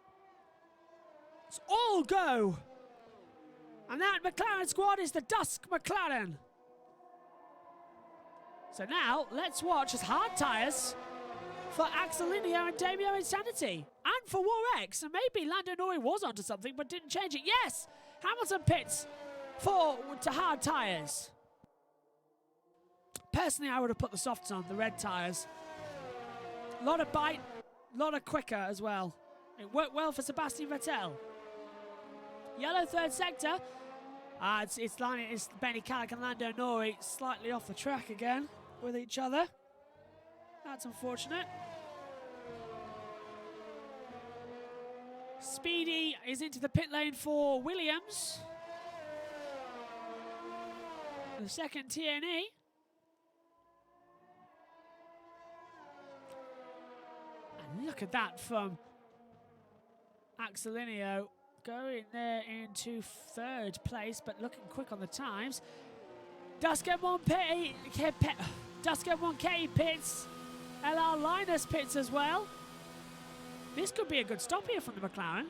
It's all go. And that McLaren squad is the Dusk McLaren. So now let's watch as hard tyres for Axelinio and Damio Insanity. And for War-X. And maybe Lando Norris was onto something but didn't change it. Yes! Hamilton pits to hard tyres. Personally, I would have put the softs on, the red tyres. A lot of bite, a lot of quicker as well. It worked well for Sebastian Vettel. Yellow third sector. It's Benny Callagh and Lando Norris slightly off the track again with each other. That's unfortunate. Speedy is into the pit lane for Williams. The second TNE. And look at that from Axelinio going there into third place, but looking quick on the times. Dusk M1K pits. LR Linus pits as well. This could be a good stop here from the McLaren.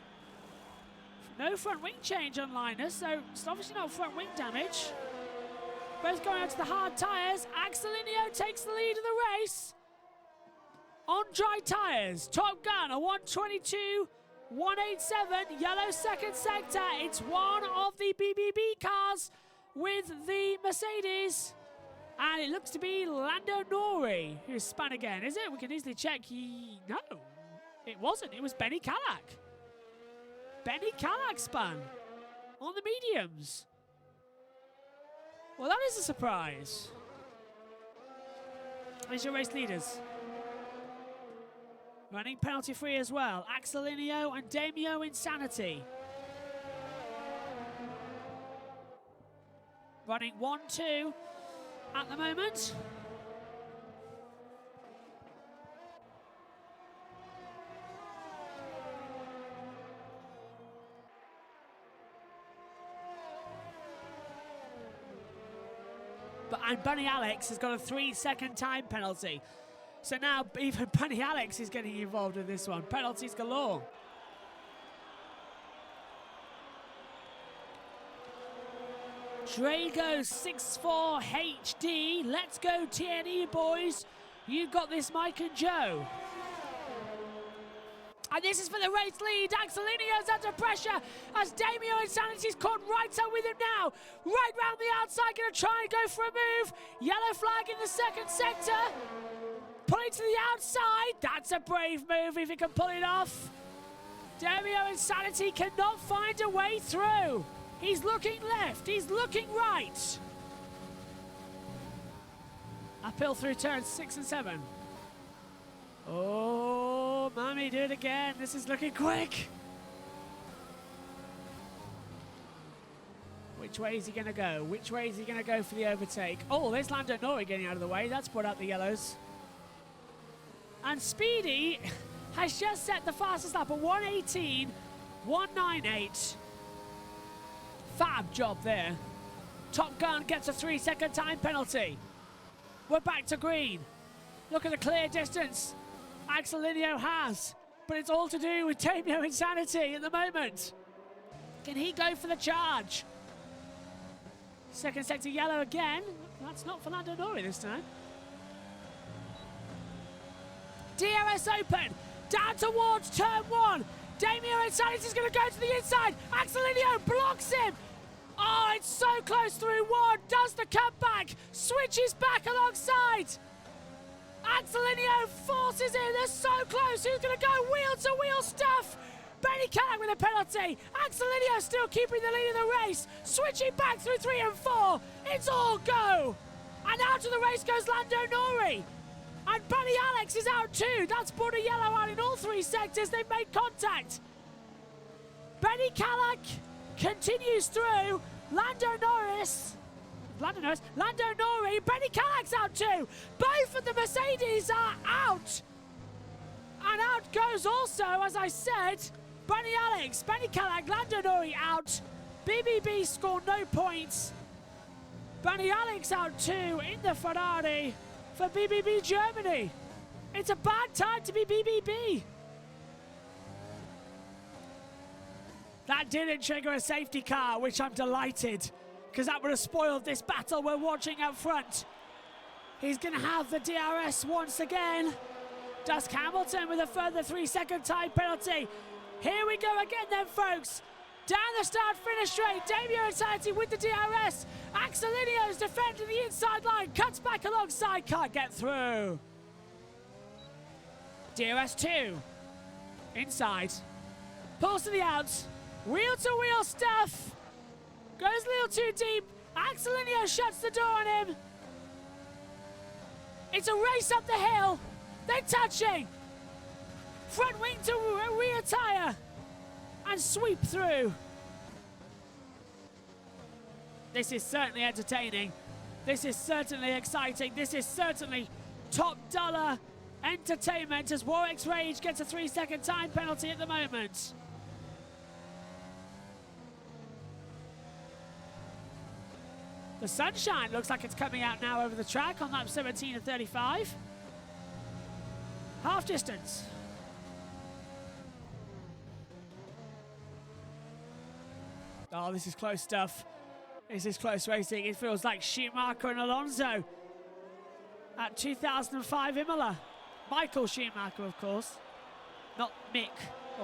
No front wing change on Linus, so it's obviously not front wing damage. Both going out to the hard tyres. Axelinio takes the lead of the race. On dry tyres, Top Gun, a 122, 187, yellow second sector. It's one of the BBB cars with the Mercedes. And it looks to be Lando Norris who's spun again, is it? We can easily check. No, it wasn't. It was Benny Callagh. Benny Callagh spun on the mediums. Well, that is a surprise. Here's your race leaders. Running penalty free as well. Axelinio and Damio Insanity. Running 1-2 at the moment. And Bunny Alex has got a 3-second time penalty. So now even Bunny Alex is getting involved in this one. Penalties galore. Drago 64 HD. Let's go TNE boys. You got this, Mike and Joe. And this is for the race lead. Axelinio's under pressure as Damio Insanity's caught right up with him now. Right round the outside, going to try and go for a move. Yellow flag in the second sector. Pulling to the outside. That's a brave move if he can pull it off. Damio Insanity cannot find a way through. He's looking left. He's looking right. Uphill through turns 6 and 7. Oh, Mammy, do it again. This is looking quick. Which way is he going to go? Which way is he going to go for the overtake? Oh, there's Lando Norris getting out of the way. That's brought out the yellows. And Speedy has just set the fastest lap at 1:18.198. Fab job there. Top Gun gets a 3-second time penalty. We're back to green. Look at the clear distance Axelinio has, but it's all to do with Damio Insanity at the moment. Can he go for the charge? Second sector yellow again. That's not for Lando Norris this time. DRS open, down towards turn 1. Damio Insanity is going to go to the inside. Axelinio blocks him. Oh, it's so close through 1. Does the cutback, switches back alongside. Axelinio forces in. They're so close. Who's going to go wheel-to-wheel stuff? Benny Callagh with a penalty. Axelinio still keeping the lead of the race. Switching back through 3 and 4. It's all go. And out of the race goes Lando Norris. And Bunny Alex is out too. That's brought a yellow out in all 3 sectors. They've made contact. Benny Callagh continues through. Lando Norris, Benny Callagh's out too. Both of the Mercedes are out. And out goes also, as I said, Bunny Alex, Benny Callagh, Lando Norris out. BBB scored no points. Bunny Alex out too in the Ferrari for BBB Germany. It's a bad time to be BBB. That didn't trigger a safety car, which I'm delighted, because that would have spoiled this battle we're watching up front. He's going to have the DRS once again. Dusk Hamilton with a further 3-second time penalty. Here we go again then, folks. Down the start-finish straight, Damien Insanity with the DRS. Axelinio's defending the inside line, cuts back alongside, can't get through. DRS 2, inside, pulls to the outs, wheel-to-wheel stuff, goes a little too deep, Axelinio shuts the door on him. It's a race up the hill, they're touching, front wing to rear tyre, and sweep through. This is certainly entertaining, this is certainly exciting, this is certainly top dollar entertainment as Warwick's Rage gets a 3-second time penalty at the moment. The sunshine looks like it's coming out now over the track on lap 17 and 35. Half distance. Oh, this is close stuff. This is close racing. It feels like Schumacher and Alonso at 2005 Imola. Michael Schumacher, of course, not Mick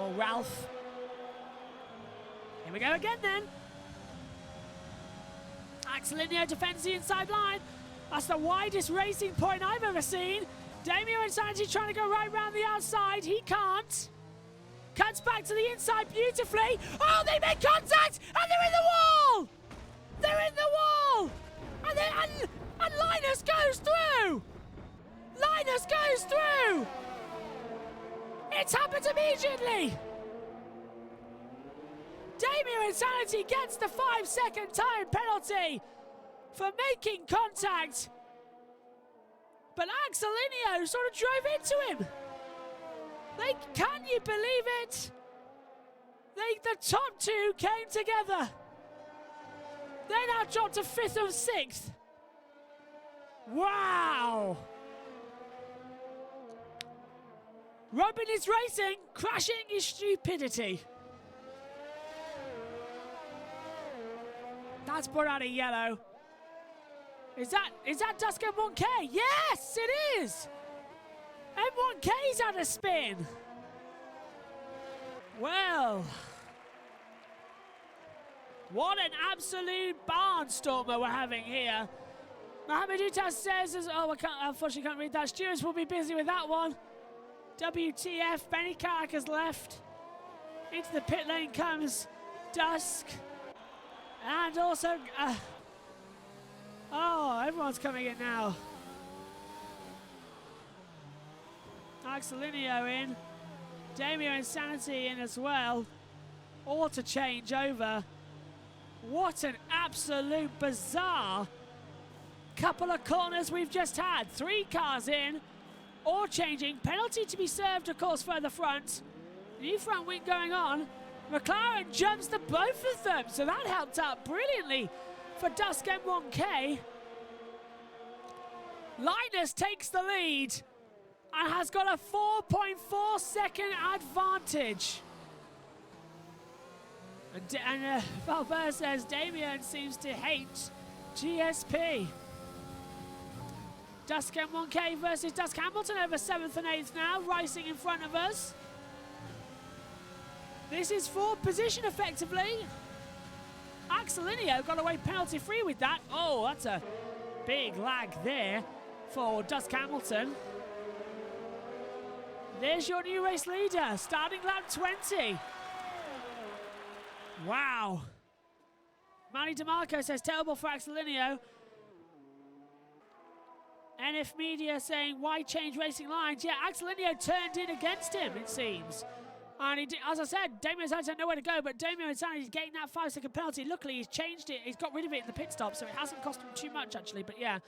or Ralph. Here we go again then. Axelinio defends the inside line. That's the widest racing point I've ever seen. Damien Insanity trying to go right round the outside. He can't. Cuts back to the inside beautifully. Oh, they make contact and they're in the wall. They're in the wall. And Linus goes through. Linus goes through! It's happened immediately! Damien Insanity gets the 5-second time penalty for making contact. But Axelinio sort of drove into him. Can you believe it? The top two came together. They now dropped to 5th and 6th. Wow! Robin is racing, crashing his stupidity. That's brought out a yellow. Is that Dusk M1K? Yes, it is! M1K's had a spin. Well, what an absolute barnstormer we're having here. Mohamed Utah says, unfortunately can't read that. Stewards will be busy with that one. WTF, Benny Carrick has left. Into the pit lane comes Dusk. And also, everyone's coming in now. Axelinio in. Damien Insanity in as well. All to change over. What an absolute bizarre couple of corners we've just had. 3 cars in. Or changing. Penalty to be served, of course, further front. New front wing going on. McLaren jumps the both of them, so that helped out brilliantly for Dusk M1K. Linus takes the lead and has got a 4.4 second advantage. And Valverde says Damien seems to hate GSP. Dusk M1K versus Dusk Hamilton over 7th and 8th now, racing in front of us. This is 4th position effectively. Axelinio got away penalty free with that. Oh, that's a big lag there for Dusk Hamilton. There's your new race leader, starting lap 20. Wow. Manny DeMarco says terrible for Axelinio. NF Media saying, why change racing lines? Yeah, Axelinio turned in against him, it seems. And he did, as I said, Damien Insanity had nowhere to go, but Damien Insanity is getting that 5-second penalty. Luckily, he's changed it. He's got rid of it in the pit stop, so it hasn't cost him too much, actually. But yeah,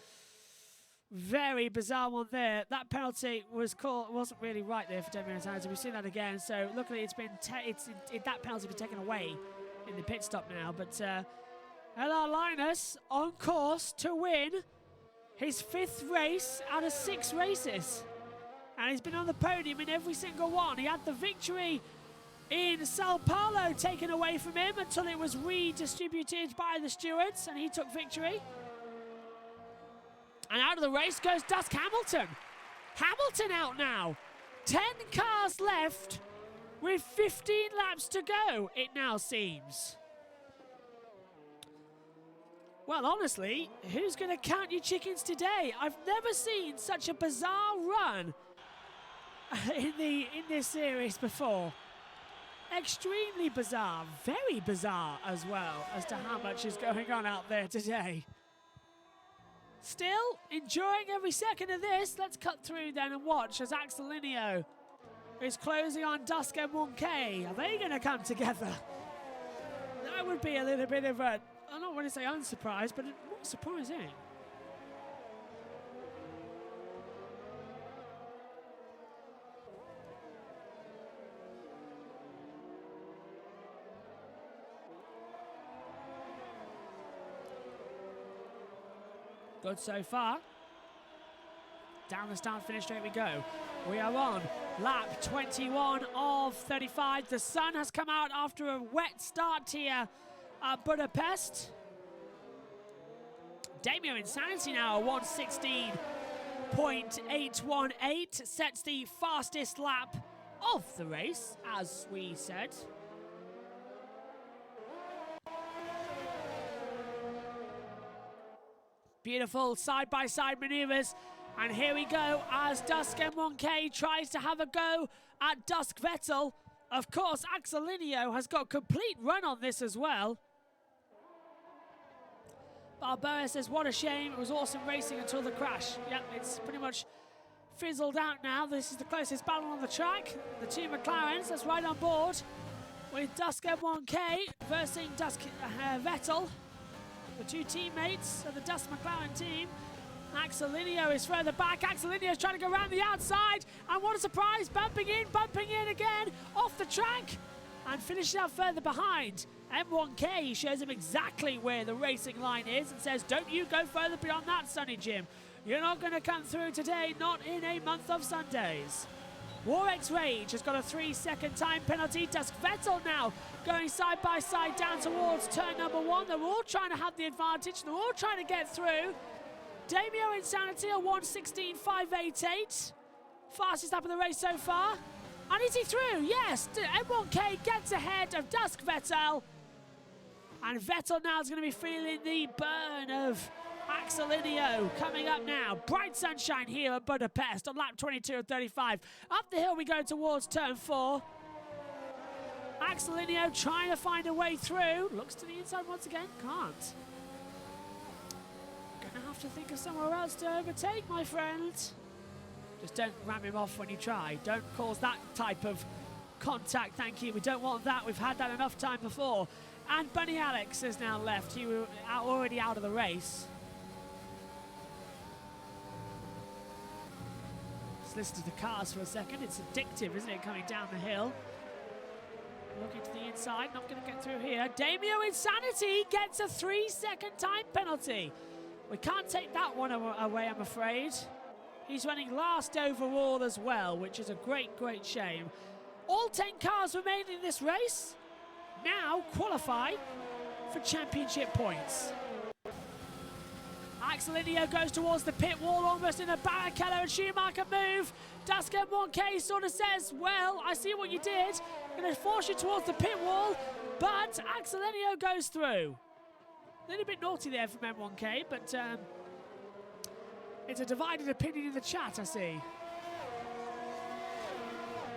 very bizarre one there. That penalty wasn't really right there for Damien Insanity. We've seen that again. So luckily, it's been that penalty been taken away in the pit stop now. But LR Linus on course to win his 5th race out of 6 races. And he's been on the podium in every single one. He had the victory in Sao Paulo taken away from him until it was redistributed by the stewards and he took victory. And out of the race goes Dusk Hamilton. Hamilton out now. 10 cars left with 15 laps to go, it now seems. Well, honestly, who's going to count your chickens today? I've never seen such a bizarre run in this series before. Extremely bizarre, very bizarre as well as to how much is going on out there today. Still enjoying every second of this. Let's cut through then and watch as Axel Linio is closing on Dusk M1K. Are they going to come together? That would be a little bit of a, I don't want to say unsurprised, but more surprising. Good so far. Down the start finish straight we go. We are on lap 21 of 35. The sun has come out after a wet start here at Budapest. Damio Insanity now, 1:16.818, sets the fastest lap of the race, as we said. Beautiful side-by-side maneuvers. And here we go as Dusk M1K tries to have a go at Dusk Vettel. Of course, Axel Linio has got complete run on this as well. Balboa says, what a shame. It was awesome racing until the crash. Yep, it's pretty much fizzled out now. This is the closest battle on the track. The two McLarens, that's right on board with Dusk M1K versus Dusk Vettel. The two teammates of the Dusk McLaren team. Axel Linio is further back. Axel Linio is trying to go around the outside. And what a surprise, bumping in again, off the track. And finishes out further behind. M1K shows him exactly where the racing line is and says, don't you go further beyond that, Sonny Jim. You're not going to come through today, not in a month of Sundays. Warx Rage has got a 3-second time penalty. Dusk Vettel now going side by side down towards turn number 1. They're all trying to have the advantage. They're all trying to get through. Damio Insanity a 1:16.588. Fastest lap of the race so far. And is he through? Yes. M1K gets ahead of Dusk Vettel. And Vettel now is going to be feeling the burn of Axel Linio coming up now. Bright sunshine here at Budapest on lap 22 of 35. Up the hill we go towards turn 4. Axel Linio trying to find a way through. Looks to the inside once again. Can't. Gonna have to think of somewhere else to overtake, my friend. Just don't ram him off when you try. Don't cause that type of contact, thank you. We don't want that. We've had that enough time before. And Bunny Alex has now left. He was already out of the race. Let's listen to the cars for a second. It's addictive, isn't it, coming down the hill? Looking to the inside, not going to get through here. Damio Insanity gets a 3-second time penalty. We can't take that one away, I'm afraid. He's running last overall as well, which is a great, great shame. All 10 cars remain in this race now qualify for championship points. Axel Linio goes towards the pit wall, almost in a Barrichello and Schumacher move. Dusk M1K sort of says, well, I see what you did. I'm going to force you towards the pit wall, but Axel Linio goes through. A little bit naughty there from M1K, but it's a divided opinion in the chat, I see.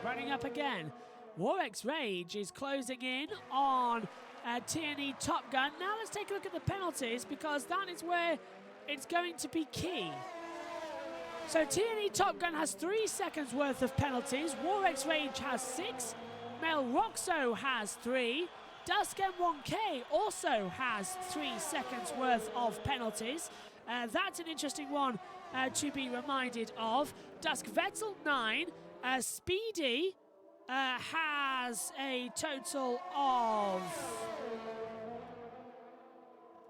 Running up again. Warx Rage is closing in on TNE Top Gun. Now let's take a look at the penalties, because that is where it's going to be key. So TNE Top Gun has 3 seconds worth of penalties. Warx Rage has 6. Mel Roxo has 3. Dusk M1K also has 3 seconds worth of penalties. That's an interesting one to be reminded of. Dusk Vettel 9. Speedy has a total of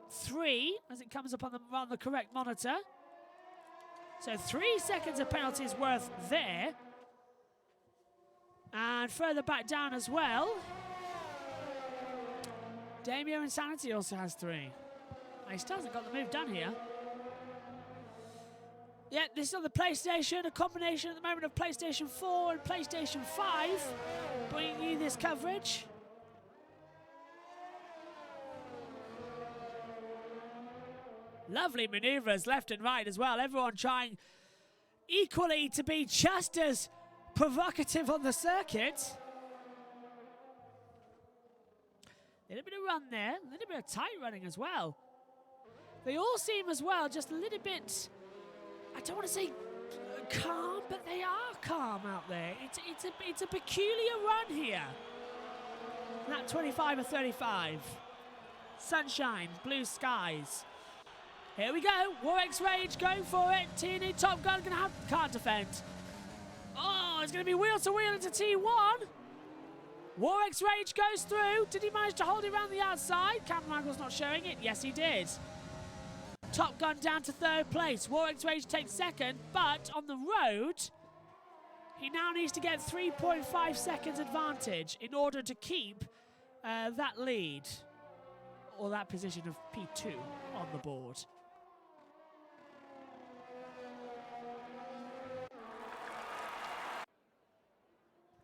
3 as it comes up on the correct monitor. So 3 seconds of penalties worth there. And further back down as well, Damio Insanity also has 3. He still hasn't got the move done here. Yeah, this is on the PlayStation, a combination at the moment of PlayStation 4 and PlayStation 5, bringing you this coverage. Lovely manoeuvres left and right as well. Everyone trying equally to be just as provocative on the circuit. A little bit of run there, a little bit of tight running as well. They all seem as well just a little bit, I don't want to say calm, but they are calm out there. It's a peculiar run here. Lap 25 or 35. Sunshine, blue skies. Here we go. Warwick's Rage going for it. T&E Top Gun going to have, can't defend. Oh, it's going to be wheel to wheel into T1. Warwick's Rage goes through. Did he manage to hold it around the outside? Camera angle's not showing it. Yes, he did. Top Gun down to 3rd place. Warwick's Rage takes 2nd, but on the road, he now needs to get 3.5 seconds advantage in order to keep that lead, or that position of P2 on the board.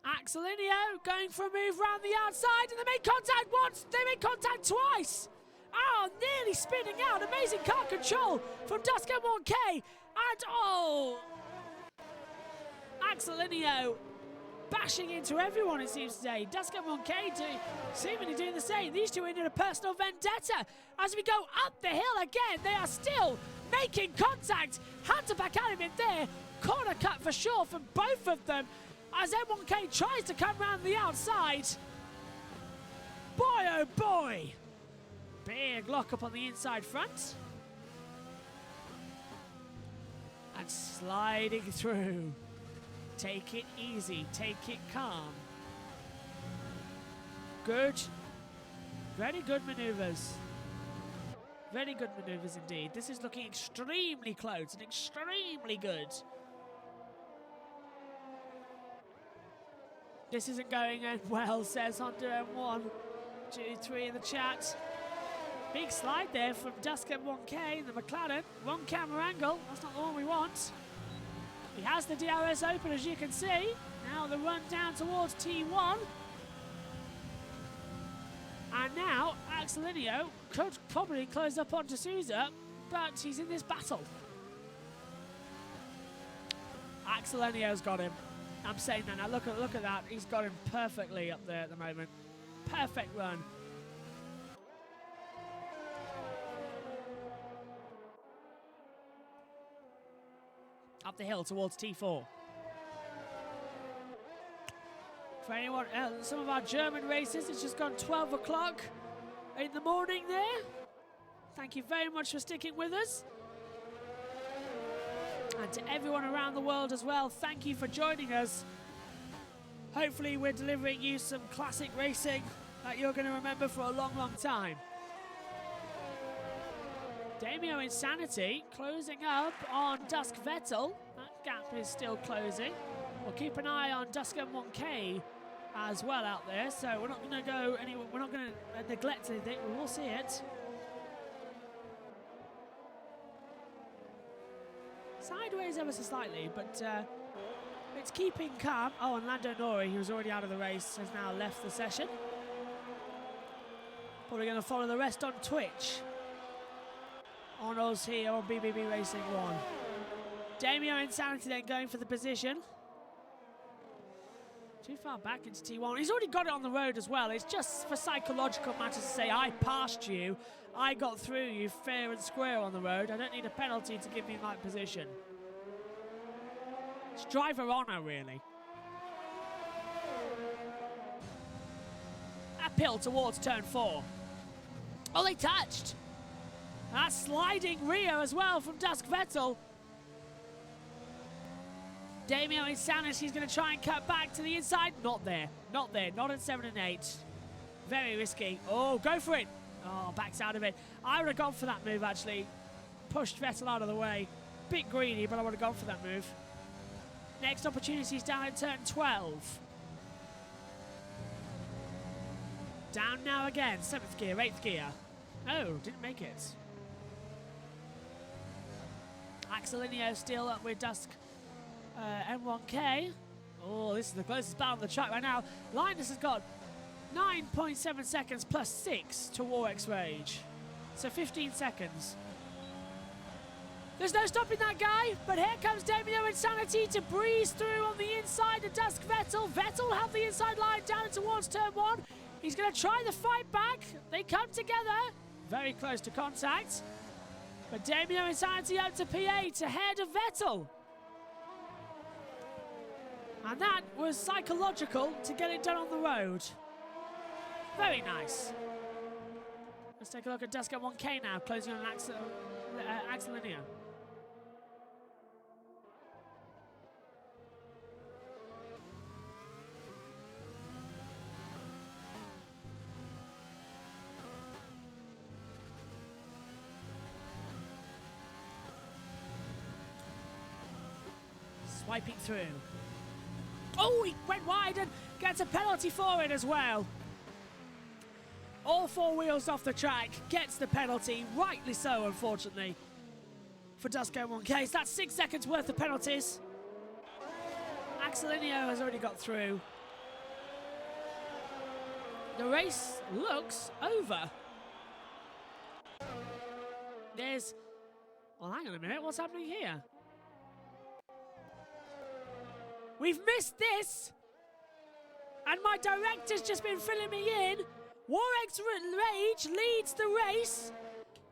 Axelinio going for a move round the outside, and they make contact once, they make contact twice. Oh, nearly spinning out. Amazing car control from Dusker 1K. And oh, Axelinio bashing into everyone, it seems today. Dusker 1K seemingly doing the same. These two are in a personal vendetta. As we go up the hill again, they are still making contact. Hunter back at him in there. Corner cut for sure from both of them as M1K tries to come round the outside. Boy, oh boy. Big lock up on the inside front. And sliding through. Take it easy, take it calm. Good. Very good manoeuvres. Very good manoeuvres indeed. This is looking extremely close and extremely good. This isn't going well, says Honda M1. 2-3 in the chat. Big slide there from Dusker 1K in the McLaren. Wrong camera angle. That's not the one we want. He has the DRS open, as you can see. Now the run down towards T1. And now Axelinio could probably close up onto Sousa, but he's in this battle. Axelinio's got him. I'm saying that now. Look at that. He's got him perfectly up there at the moment. Perfect run. Up the hill towards T4. For anyone else, some of our German races, it's just gone 12 o'clock in the morning there. Thank you very much for sticking with us. And to everyone around the world as well, thank you for joining us. Hopefully we're delivering you some classic racing that you're going to remember for a long, long time. Damio Insanity closing up on Dusk Vettel. That gap is still closing. We'll keep an eye on Dusker 1K as well out there. So we're not going to go anywhere. We're not going to neglect anything. We will see it. Sideways ever so slightly, but it's keeping calm. Oh, and Lando Norris, he was already out of the race, has now left the session. Probably going to follow the rest on Twitch. On us here on BBB Racing 1. Damio Insanity then going for the position. Too far back into T1. He's already got it on the road as well. It's just for psychological matters to say, I passed you. I got through you fair and square on the road. I don't need a penalty to give me my position. It's driver honour, really. Uphill towards turn 4. Oh, they touched. That sliding rear as well from Dusk Vettel. Damio Insanity is going to try and cut back to the inside. Not there. Not there. Not at 7 and 8. Very risky. Oh, go for it. Oh, backs out of it. I would have gone for that move, actually. Pushed Vettel out of the way. Bit greedy, but I would have gone for that move. Next opportunity is down at turn 12. Down now again. 7th gear, 8th gear. Oh, didn't make it. Axelinio still up with Dusk M1K. Oh, this is the closest battle on the track right now. Linus has got 9.7 seconds plus 6 to Warwick's Rage. So 15 seconds. There's no stopping that guy, but here comes Domino Insanity to breeze through on the inside of Dusk Vettel. Vettel have the inside line down towards turn 1. He's going to try the fight back. They come together. Very close to contact. But Domino Insanity up to P8 ahead of Vettel. And that was psychological to get it done on the road. Very nice. Let's take a look at Dusk at 1K now, closing on Axelinio. Swiping through. Oh, he went wide and gets a penalty for it as well. All 4 wheels off the track, gets the penalty, rightly so, unfortunately, for Dusko 1K. So that's 6 seconds worth of penalties. Axelinio has already got through. The race looks over. There's... Well, hang on a minute, what's happening here? We've missed this! And my director's just been filling me in. Warwick's Rage leads the race.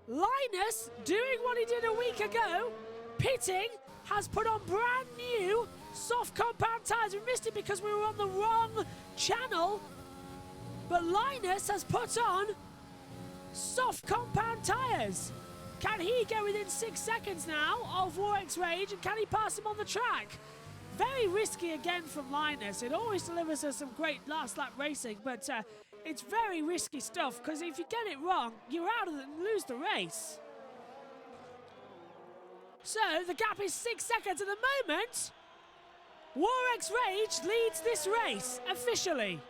Linus, doing what he did a week ago, pitting, has put on brand new soft compound tyres. We missed it because we were on the wrong channel. But Linus has put on soft compound tyres. Can he get within 6 seconds now of Warwick's Rage, and can he pass him on the track? Very risky again from Linus. It always delivers us some great last lap racing, but it's very risky stuff, because if you get it wrong, you're out of it and lose the race. So the gap is 6 seconds at the moment. Warwick's Rage leads this race officially.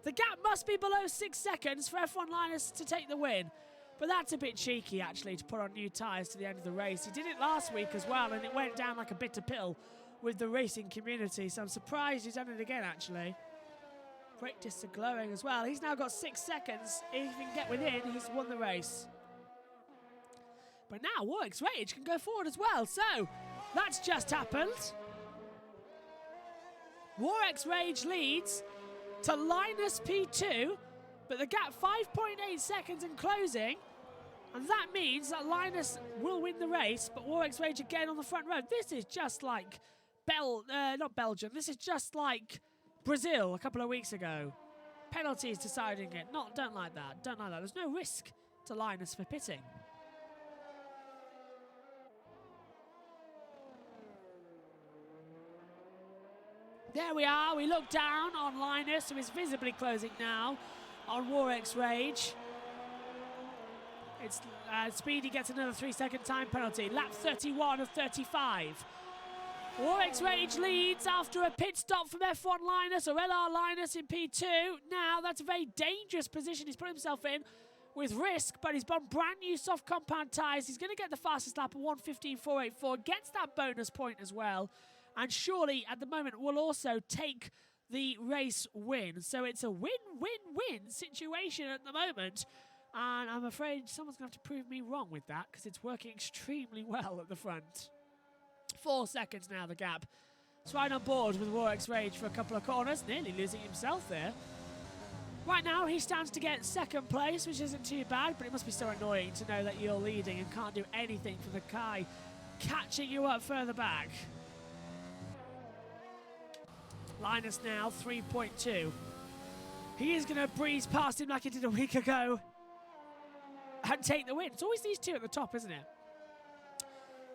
The gap must be below 6 seconds for F1 Linus to take the win. But that's a bit cheeky, actually, to put on new tyres to the end of the race. He did it last week as well, and it went down like a bitter pill with the racing community. So I'm surprised he's done it again, actually. Great disc glowing as well. He's now got 6 seconds. If he can get within, he's won the race. But now Warwick's Rage can go forward as well. So that's just happened. Warwick's Rage leads to Linus P2. But the gap 5.8 seconds in closing, and that means that Linus will win the race, but Warwick's Rage again on the front row. This is just like not Belgium, this is just like Brazil a couple of weeks ago. Penalties deciding it. Don't like that. Don't like that. There's no risk to Linus for pitting. There we are. We look down on Linus, who is visibly closing now on Warwick's Rage. It's Speedy gets another 3-second time penalty. Lap 31 of 35. Warwick's Rage leads after a pit stop from F1 Linus, or LR Linus in P2. Now, that's a very dangerous position he's put himself in with risk, but he's on brand new soft compound tyres. He's going to get the fastest lap of 1:15.484, gets that bonus point as well, and surely at the moment will also take the race win. So it's a win-win-win situation at the moment. And I'm afraid someone's going to have to prove me wrong with that, because it's working extremely well at the front. 4 seconds now, the gap. It's right on board with Warwick's Rage for a couple of corners. Nearly losing himself there. Right now, he stands to get second place, which isn't too bad, but it must be so annoying to know that you're leading and can't do anything for the guy catching you up further back. Linus now, 3.2. He is going to breeze past him like he did a week ago and take the win. It's always these two at the top, isn't it?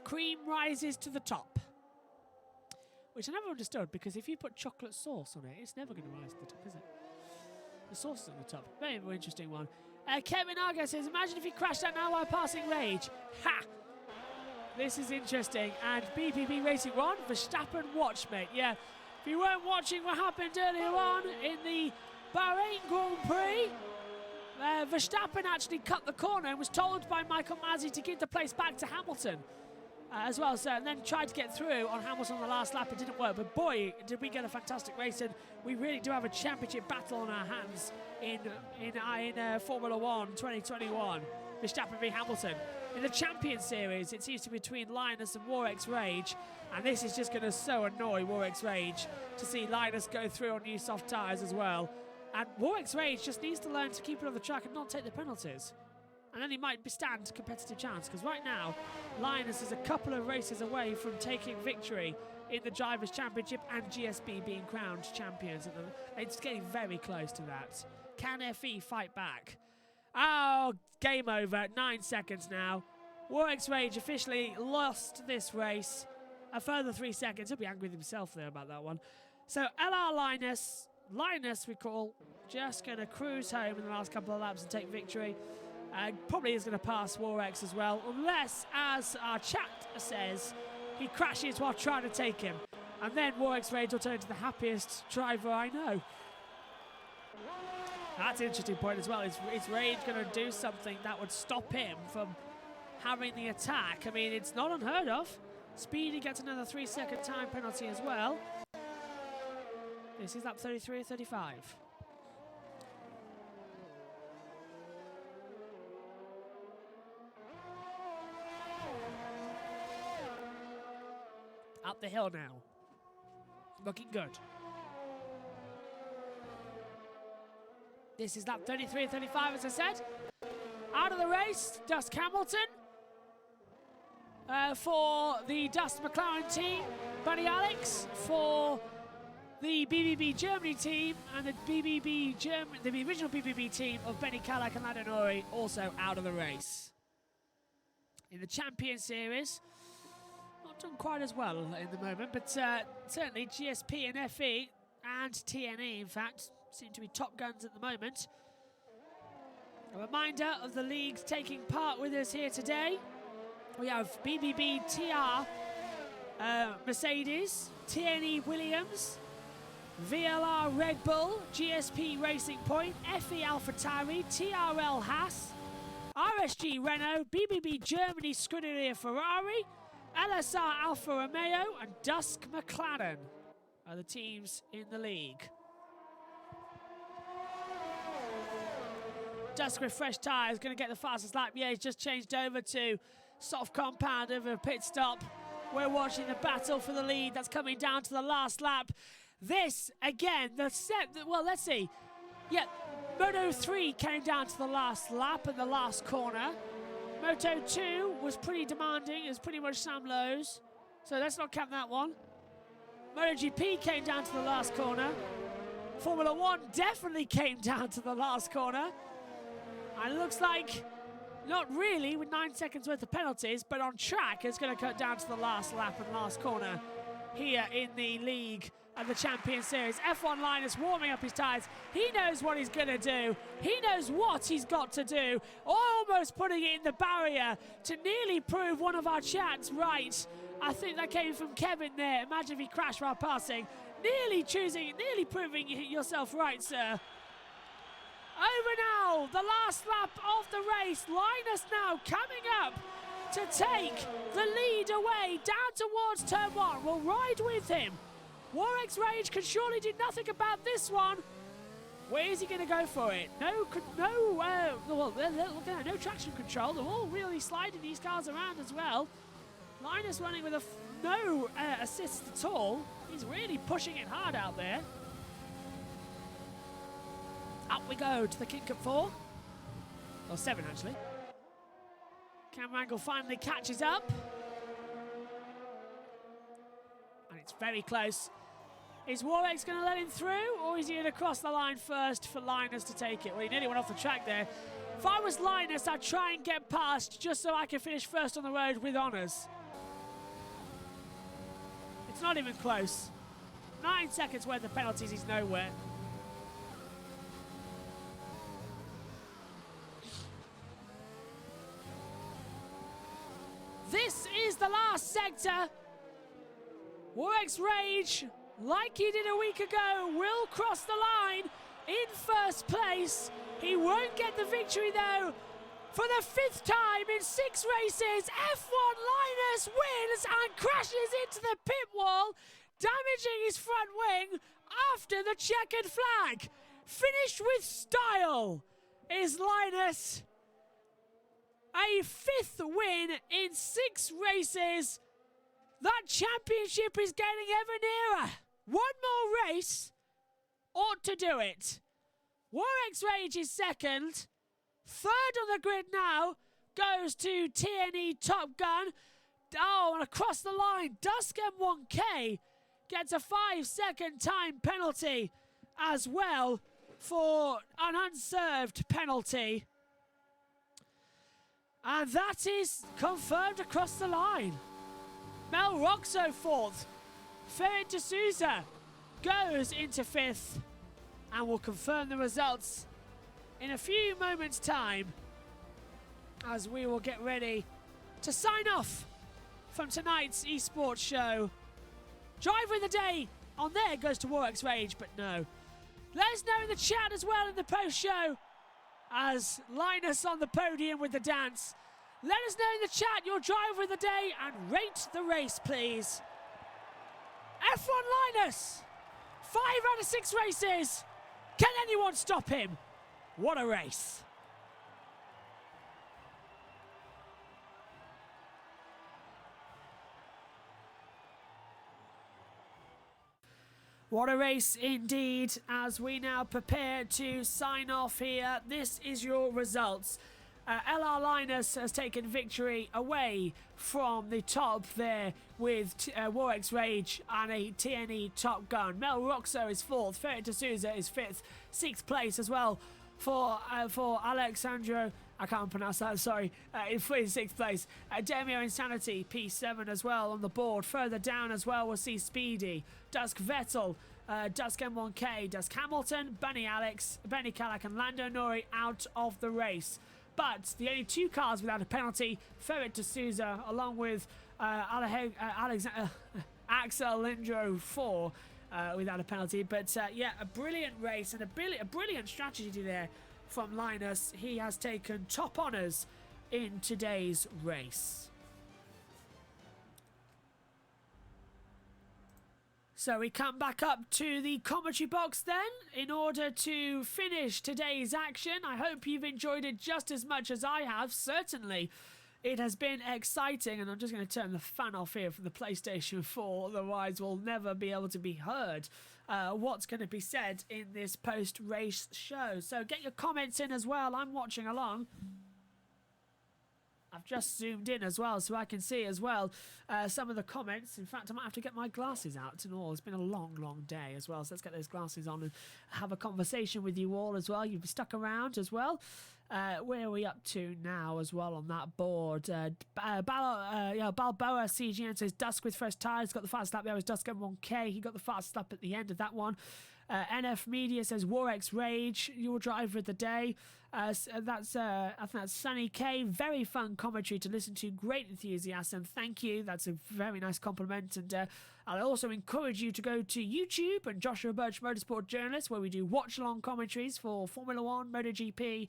Cream rises to the top. Which I never understood, because if you put chocolate sauce on it, it's never going to rise to the top, is it? The sauce is at the top. Very interesting one. Kevin Argo says, imagine if he crashed out now while passing Rage. Ha! This is interesting. And BBB Racing 1, Verstappen watch, mate. Yeah, if you weren't watching what happened earlier on in the Bahrain Grand Prix, Verstappen actually cut the corner and was told by Michael Masi to give the place back to Hamilton as well. So, and then tried to get through on Hamilton on the last lap. It didn't work. But boy, did we get a fantastic race. And we really do have a championship battle on our hands in Formula 1 2021. Verstappen v Hamilton. In the Champions Series, it seems to be between Linus and Warwick's Rage. And this is just going to so annoy Warwick's Rage to see Linus go through on new soft tyres as well. And Warwick's Rage just needs to learn to keep it on the track and not take the penalties. And then he might stand a competitive chance, because right now, Linus is a couple of races away from taking victory in the Drivers' Championship and GSB being crowned champions. It's getting very close to that. Can FE fight back? Oh, game over. 9 seconds now. Warwick's Rage officially lost this race. A further 3 seconds. He'll be angry with himself there about that one. So LR Linus, we call, just going to cruise home in the last couple of laps and take victory. Probably is going to pass Warwick's as well, unless, as our chat says, he crashes while trying to take him. And then Warwick's Rage will turn into the happiest driver I know. That's an interesting point as well. Is Rage going to do something that would stop him from having the attack? I mean, it's not unheard of. Speedy gets another 3-second time penalty as well. This is lap 33 or 35. Up the hill now. Looking good. This is lap 33 and 35, as I said. Out of the race, Dust Hamilton. For the Dust McLaren team, Buddy Alex. For the BBB Germany team and the original BBB team of Benny Callak and Lando Norris also out of the race. In the Champion Series, not done quite as well in the moment, but certainly GSP and FE and TNE, in fact, seem to be top guns at the moment. A reminder of the leagues taking part with us here today. We have BBB TR Mercedes, TNE Williams, VLR Red Bull, GSP Racing Point, FE AlphaTauri, TRL Haas, RSG Renault, BBB Germany Scuderia Ferrari, LSR Alfa Romeo and Dusk McLaren are the teams in the league. Dusk with fresh tyres, going to get the fastest lap. Yeah, he's just changed over to soft compound over a pit stop. We're watching the battle for the lead that's coming down to the last lap. This, again, well, let's see. Yeah, Moto 3 came down to the last lap and the last corner. Moto 2 was pretty demanding. It was pretty much Sam Lowe's. So let's not count that one. MotoGP came down to the last corner. Formula 1 definitely came down to the last corner. And it looks like, not really with 9 seconds worth of penalties, but on track it's going to cut down to the last lap and last corner here in the league and the Champion Series. F1 Linus warming up his tyres. He knows what he's going to do. He knows what he's got to do. Almost putting it in the barrier to nearly prove one of our chats right. I think that came from Kevin there. Imagine if he crashed while passing. Nearly proving yourself right, sir. Over now, the last lap of the race. Linus now coming up to take the lead away down towards turn 1. We'll ride with him. Warwick's Rage can surely do nothing about this one. Where is he going to go for it? No traction control. They're all really sliding these cars around as well. Linus running with no assist at all. He's really pushing it hard out there. Up we go to the King Cup 4. Or 7, actually. Camera angle finally catches up. And it's very close. Is Warwick's going to let him through, or is he going to cross the line first for Linus to take it? Well, he nearly went off the track there. If I was Linus, I'd try and get past just so I can finish first on the road with honours. It's not even close. 9 seconds worth of penalties, he's nowhere. sector. Warwick's Rage, like he did a week ago, will cross the line in first place. He won't get the victory though. For the 5th time in 6 races, F1 Linus wins and crashes into the pit wall, damaging his front wing after the checkered flag. Finished with style is Linus. A 5th win in 6 races. That championship is getting ever nearer. One more race ought to do it. Warwick's Rage is second. Third on the grid now goes to TNE Top Gun. Oh, and across the line, Dusk M1K gets a 5-second time penalty as well for an unserved penalty. And that is confirmed across the line. Mel Roxo 4th. Ferret D'Souza goes into 5th and will confirm the results in a few moments' time as we will get ready to sign off from tonight's esports show. Driver of the day on there goes to Warwick's Rage, but no. Let us know in the chat as well in the post-show as Linus on the podium with the dance. Let us know in the chat your driver of the day and rate the race, please. F1 Linus, 5 out of 6 races. Can anyone stop him? What a race. What a race indeed, as we now prepare to sign off here. This is your results. LR Linus has taken victory away from the top there with Warwick's Rage and a TNE Top Gun. Mel Roxo is 4th, Ferret D'Souza is 5th, 6th place as well for Alexandro. I can't pronounce that, sorry. In 6th place. Demio Insanity, P7 as well on the board. Further down as well, we'll see Speedy, Dusk Vettel, Dusk M1K, Dusk Hamilton, Bunny Alex, Benny Callak and Lando Nori out of the race. But the only 2 cars without a penalty, Ferret D'Souza along with Axel Lindro 4 without a penalty. But yeah, a brilliant race and a brilliant strategy there from Linus. He has taken top honours in today's race. So we come back up to the commentary box then in order to finish today's action. I hope you've enjoyed it just as much as I have. Certainly it has been exciting, and I'm just going to turn the fan off here for the PlayStation 4, otherwise we'll never be able to be heard what's going to be said in this post-race show. So get your comments in as well. I'm watching along. I've just zoomed in as well so I can see as well some of the comments. In fact, I might have to get my glasses out and all. It's been a long, long day as well. So let's get those glasses on and have a conversation with you all as well. You've stuck around as well. Where are we up to now as well on that board? Balboa CGN says Dusk with fresh tyres. Got the fast lap there was Dusk M1K. He got the fast lap at the end of that one. NF Media says Warwick's Rage, your driver of the day. I think that's Sunny K. Very fun commentary to listen to. Great enthusiasm. Thank you. That's a very nice compliment. And I'll also encourage you to go to YouTube and Joshua Birch Motorsport Journalist, where we do watch-along commentaries for Formula 1, MotoGP,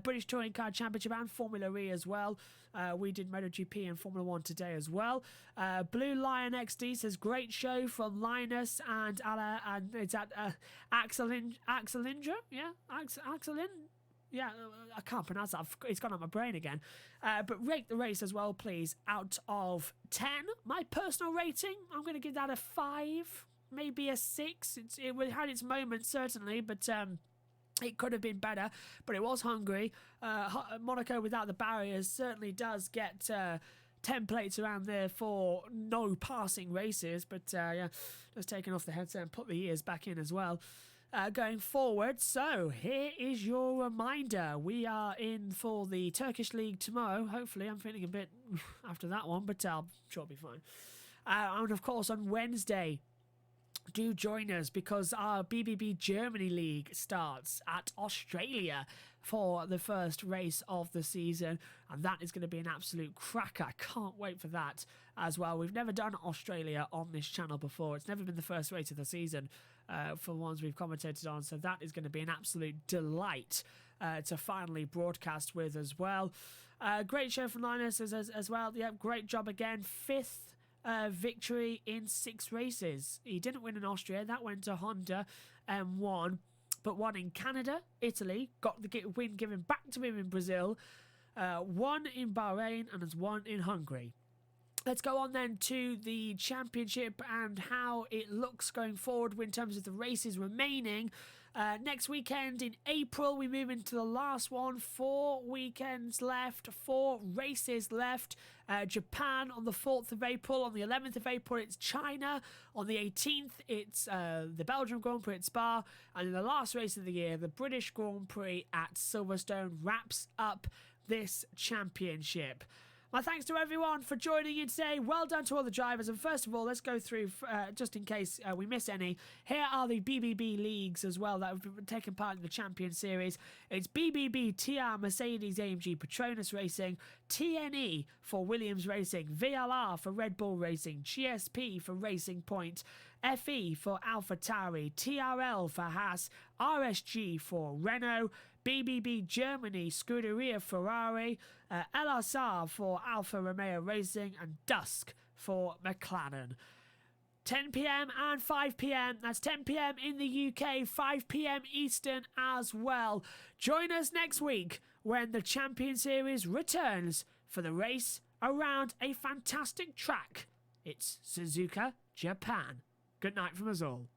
British Touring Car Championship and Formula E as well. We did MotoGP and Formula 1 today as well. Blue Lion XD says, great show from Linus and it's at Axelindra? Yeah? Axelind? Yeah, I can't pronounce that. It's gone on my brain again. But rate the race as well, please, out of 10. My personal rating, I'm going to give that a 5, maybe a 6. It had its moments, certainly, but it could have been better. But it was Hungary. Monaco without the barriers certainly does get templates around there for no passing races. But yeah, just taking off the headset and put the ears back in as well. Going forward, so here is your reminder. We are in for the Turkish League tomorrow. Hopefully, I'm feeling a bit after that one, but I'm sure it'll be fine. And of course, on Wednesday, do join us, because our BBB Germany League starts at Australia for the first race of the season, and that is going to be an absolute cracker. I can't wait for that as well. We've never done Australia on this channel before. It's never been the first race of the season for ones we've commentated on, so that is going to be an absolute delight to finally broadcast with as well. Great show from Linus as well. Yeah, great job again. 5th victory in 6 races. He didn't win in Austria. That went to Honda and won, but won in Canada, Italy, got the win given back to him in Brazil, won in Bahrain, and has won in Hungary. Let's go on then to the championship and how it looks going forward in terms of the races remaining. Next weekend in April, we move into the last one. 4 weekends left, 4 races left. Japan on the 4th of April. On the 11th of April, it's China. On the 18th, it's the Belgian Grand Prix at Spa. And in the last race of the year, the British Grand Prix at Silverstone wraps up this championship. My thanks to everyone for joining in today. Well done to all the drivers. And first of all, let's go through, just in case we miss any. Here are the BBB leagues as well that have taken part in the Champion Series. It's BBB TR Mercedes AMG Petronas Racing, TNE for Williams Racing, VLR for Red Bull Racing, GSP for Racing Point, FE for AlphaTauri, TRL for Haas, RSG for Renault, BBB Germany Scuderia Ferrari, LSR for Alfa Romeo Racing, and Dusk for McLaren. 10 p.m. and 5 p.m. That's 10 p.m. in the UK, 5 p.m. Eastern as well. Join us next week when the Champion Series returns for the race around a fantastic track. It's Suzuka, Japan. Good night from us all.